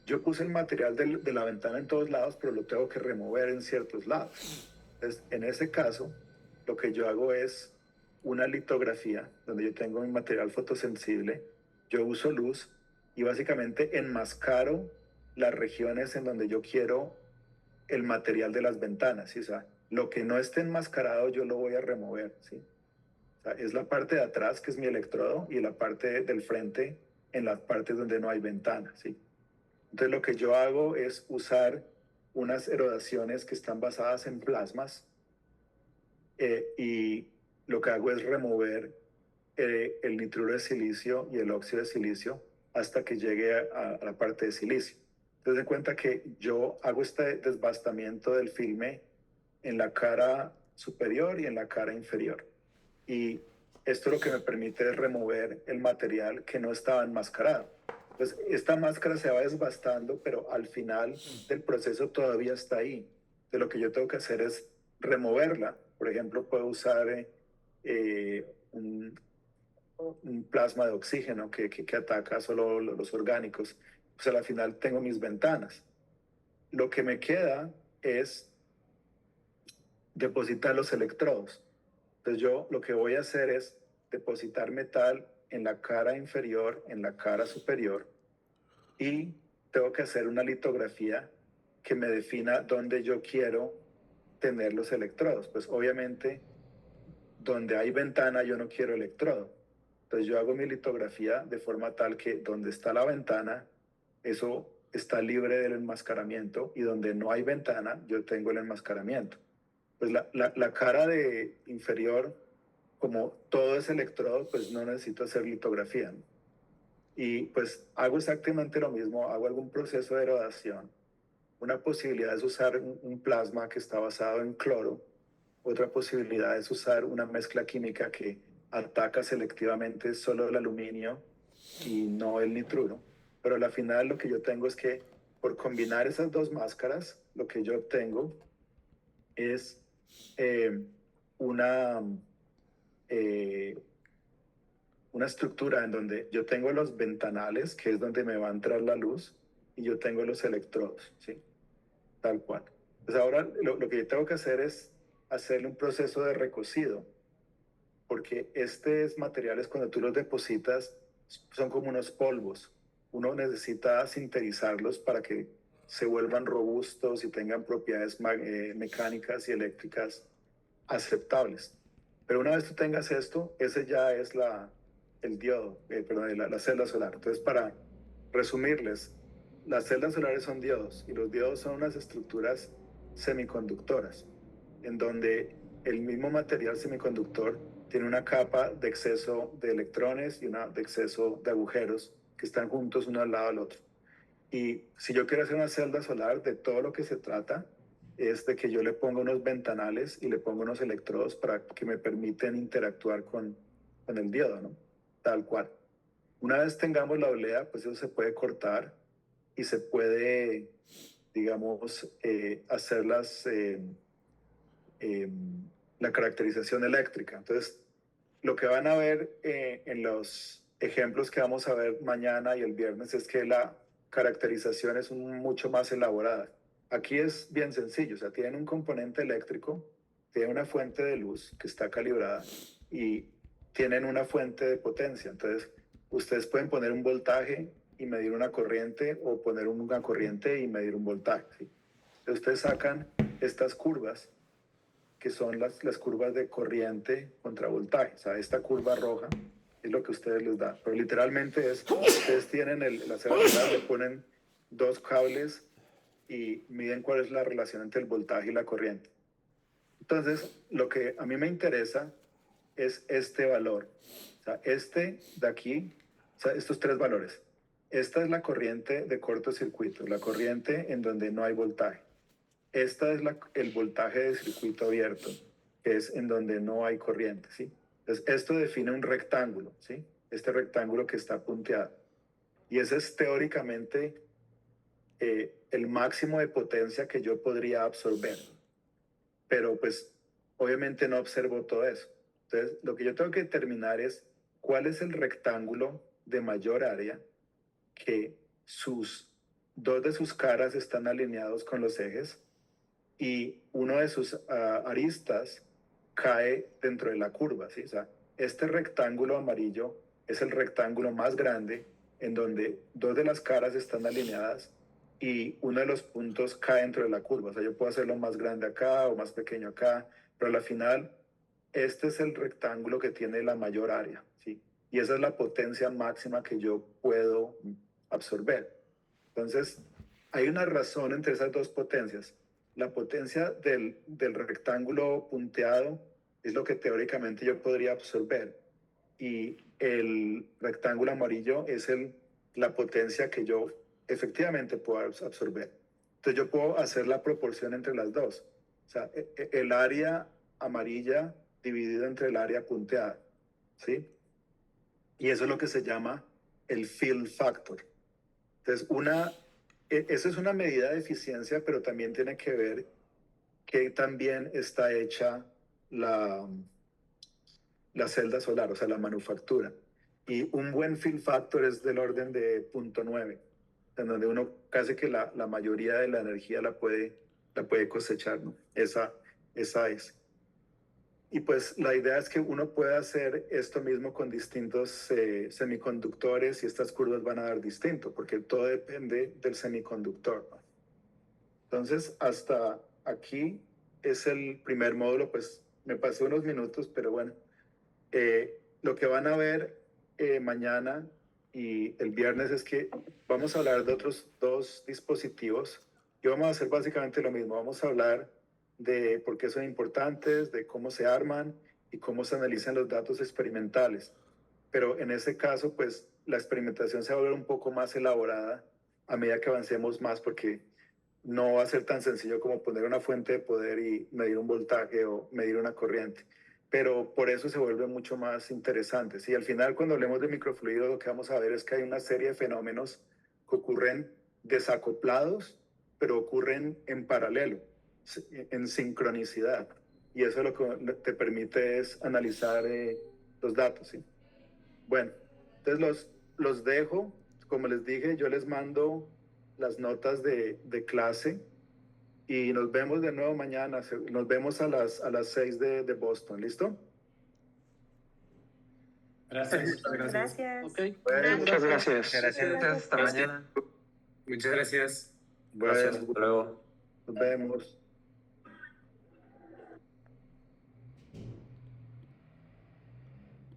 yo puse el material de la ventana en todos lados, pero lo tengo que remover en ciertos lados. Entonces en ese caso, lo que yo hago es una litografía donde yo tengo mi material fotosensible, yo uso luz y básicamente enmascaro las regiones en donde yo quiero el material de las ventanas, ¿sí? O sea, lo que no esté enmascarado yo lo voy a remover, ¿sí? O sea, es la parte de atrás que es mi electrodo y la parte del frente en las partes donde no hay ventana, ¿sí? Entonces lo que yo hago es usar unas erodaciones que están basadas en plasmas y lo que hago es remover el nitruro de silicio y el óxido de silicio hasta que llegue a la parte de silicio. Entonces, de cuenta que yo hago este desbastamiento del filme en la cara superior y en la cara inferior. Y esto lo que me permite es remover el material que no estaba enmascarado. Entonces, esta máscara se va desbastando, pero al final del proceso todavía está ahí. Entonces, lo que yo tengo que hacer es removerla. Por ejemplo, puedo usar un plasma de oxígeno que ataca solo los orgánicos. Pues al final tengo mis ventanas. Lo que me queda es depositar los electrodos. Entonces yo lo que voy a hacer es depositar metal en la cara inferior, en la cara superior, y tengo que hacer una litografía que me defina dónde yo quiero tener los electrodos. Pues obviamente donde hay ventana yo no quiero electrodo. Entonces yo hago mi litografía de forma tal que donde está la ventana, eso está libre del enmascaramiento, y donde no hay ventana yo tengo el enmascaramiento. Pues la cara de inferior, como todo es electrodo, pues no necesito hacer litografía, ¿no? Y pues hago exactamente lo mismo, hago algún proceso de erodización. Una posibilidad es usar un plasma que está basado en cloro. Otra posibilidad es usar una mezcla química que ataca selectivamente solo el aluminio y no el nitruro. Pero al final lo que yo tengo es que por combinar esas dos máscaras, lo que yo obtengo es eh, una, eh, una estructura en donde yo tengo los ventanales, que es donde me va a entrar la luz, y yo tengo los electrodos, ¿sí? Tal cual. Pues ahora lo que yo tengo que hacer es hacerle un proceso de recocido, porque estos materiales cuando tú los depositas son como unos polvos. Uno necesita sinterizarlos para que se vuelvan robustos y tengan propiedades mecánicas y eléctricas aceptables. Pero una vez tú tengas esto, ese ya es el diodo, perdón, la celda solar. Entonces, para resumirles, las celdas solares son diodos, y los diodos son unas estructuras semiconductoras, en donde el mismo material semiconductor tiene una capa de exceso de electrones y una de exceso de agujeros que están juntos uno al lado del otro. Y si yo quiero hacer una celda solar, de todo lo que se trata es de que yo le ponga unos ventanales y le ponga unos electrodos para que me permiten interactuar con el diodo, ¿no? Tal cual. Una vez tengamos la oblea, pues eso se puede cortar y se puede, digamos, hacer eh, la caracterización eléctrica. Entonces, lo que van a ver en los ejemplos que vamos a ver mañana y el viernes es que la caracterización es mucho más elaborada. Aquí es bien sencillo, o sea, tienen un componente eléctrico, tienen una fuente de luz que está calibrada y tienen una fuente de potencia. Entonces, ustedes pueden poner un voltaje y medir una corriente, o poner una corriente y medir un voltaje, ¿sí? Entonces, ustedes sacan estas curvas que son las curvas de corriente contra voltaje. O sea, esta curva roja es lo que ustedes les dan. Pero literalmente es, ustedes tienen la cerradura, le ponen dos cables y miden cuál es la relación entre el voltaje y la corriente. Entonces, lo que a mí me interesa es este valor. O sea, este de aquí, o sea, estos tres valores. Esta es la corriente de cortocircuito, la corriente en donde no hay voltaje. Esta es el voltaje de circuito abierto, que es en donde no hay corriente, ¿sí? Entonces, esto define un rectángulo, ¿sí? Este rectángulo que está punteado. Y ese es teóricamente el máximo de potencia que yo podría absorber. Pero pues obviamente no observo todo eso. Entonces, lo que yo tengo que determinar es cuál es el rectángulo de mayor área que dos de sus caras están alineados con los ejes y uno de sus aristas cae dentro de la curva, ¿sí? O sea, este rectángulo amarillo es el rectángulo más grande, en donde dos de las caras están alineadas y uno de los puntos cae dentro de la curva. O sea, yo puedo hacerlo más grande acá o más pequeño acá, pero al final este es el rectángulo que tiene la mayor área, ¿sí? Y esa es la potencia máxima que yo puedo absorber. Entonces, hay una razón entre esas dos potencias. La potencia del rectángulo punteado es lo que teóricamente yo podría absorber, y el rectángulo amarillo es la potencia que yo efectivamente puedo absorber. Entonces yo puedo hacer la proporción entre las dos. O sea, el área amarilla dividido entre el área punteada, ¿sí? Y eso es lo que se llama el fill factor. Entonces, eso es una medida de eficiencia, pero también tiene que ver que también está hecha la celda solar, o sea, la manufactura. Y un buen fill factor es del orden de 0.9, en donde uno casi que la mayoría de la energía la puede cosechar, ¿no? Esa es. Y pues la idea es que uno pueda hacer esto mismo con distintos semiconductores y estas curvas van a dar distinto, porque todo depende del semiconductor, ¿no? Entonces, hasta aquí es el primer módulo, pues me pasé unos minutos, pero bueno, lo que van a ver mañana y el viernes es que vamos a hablar de otros dos dispositivos y vamos a hacer básicamente lo mismo. Vamos a hablar de por qué son importantes, de cómo se arman y cómo se analizan los datos experimentales. Pero en ese caso, pues la experimentación se va a volver un poco más elaborada a medida que avancemos más, porque no va a ser tan sencillo como poner una fuente de poder y medir un voltaje o medir una corriente. Pero por eso se vuelve mucho más interesante. Y al final, cuando hablemos de microfluidos, lo que vamos a ver es que hay una serie de fenómenos que ocurren desacoplados, pero ocurren en paralelo, en sincronicidad. Y eso lo que te permite es analizar los datos, ¿sí? Bueno, entonces los dejo. Como les dije, yo les mando las notas de clase y nos vemos de nuevo mañana. Nos vemos a las 6 de Boston. ¿Listo? Gracias, muchas gracias. Gracias. Ok, Bueno, muchas gracias. Gracias. Hasta Gracias. mañana. Muchas gracias. bueno, Gracias, hasta luego. nos vemos.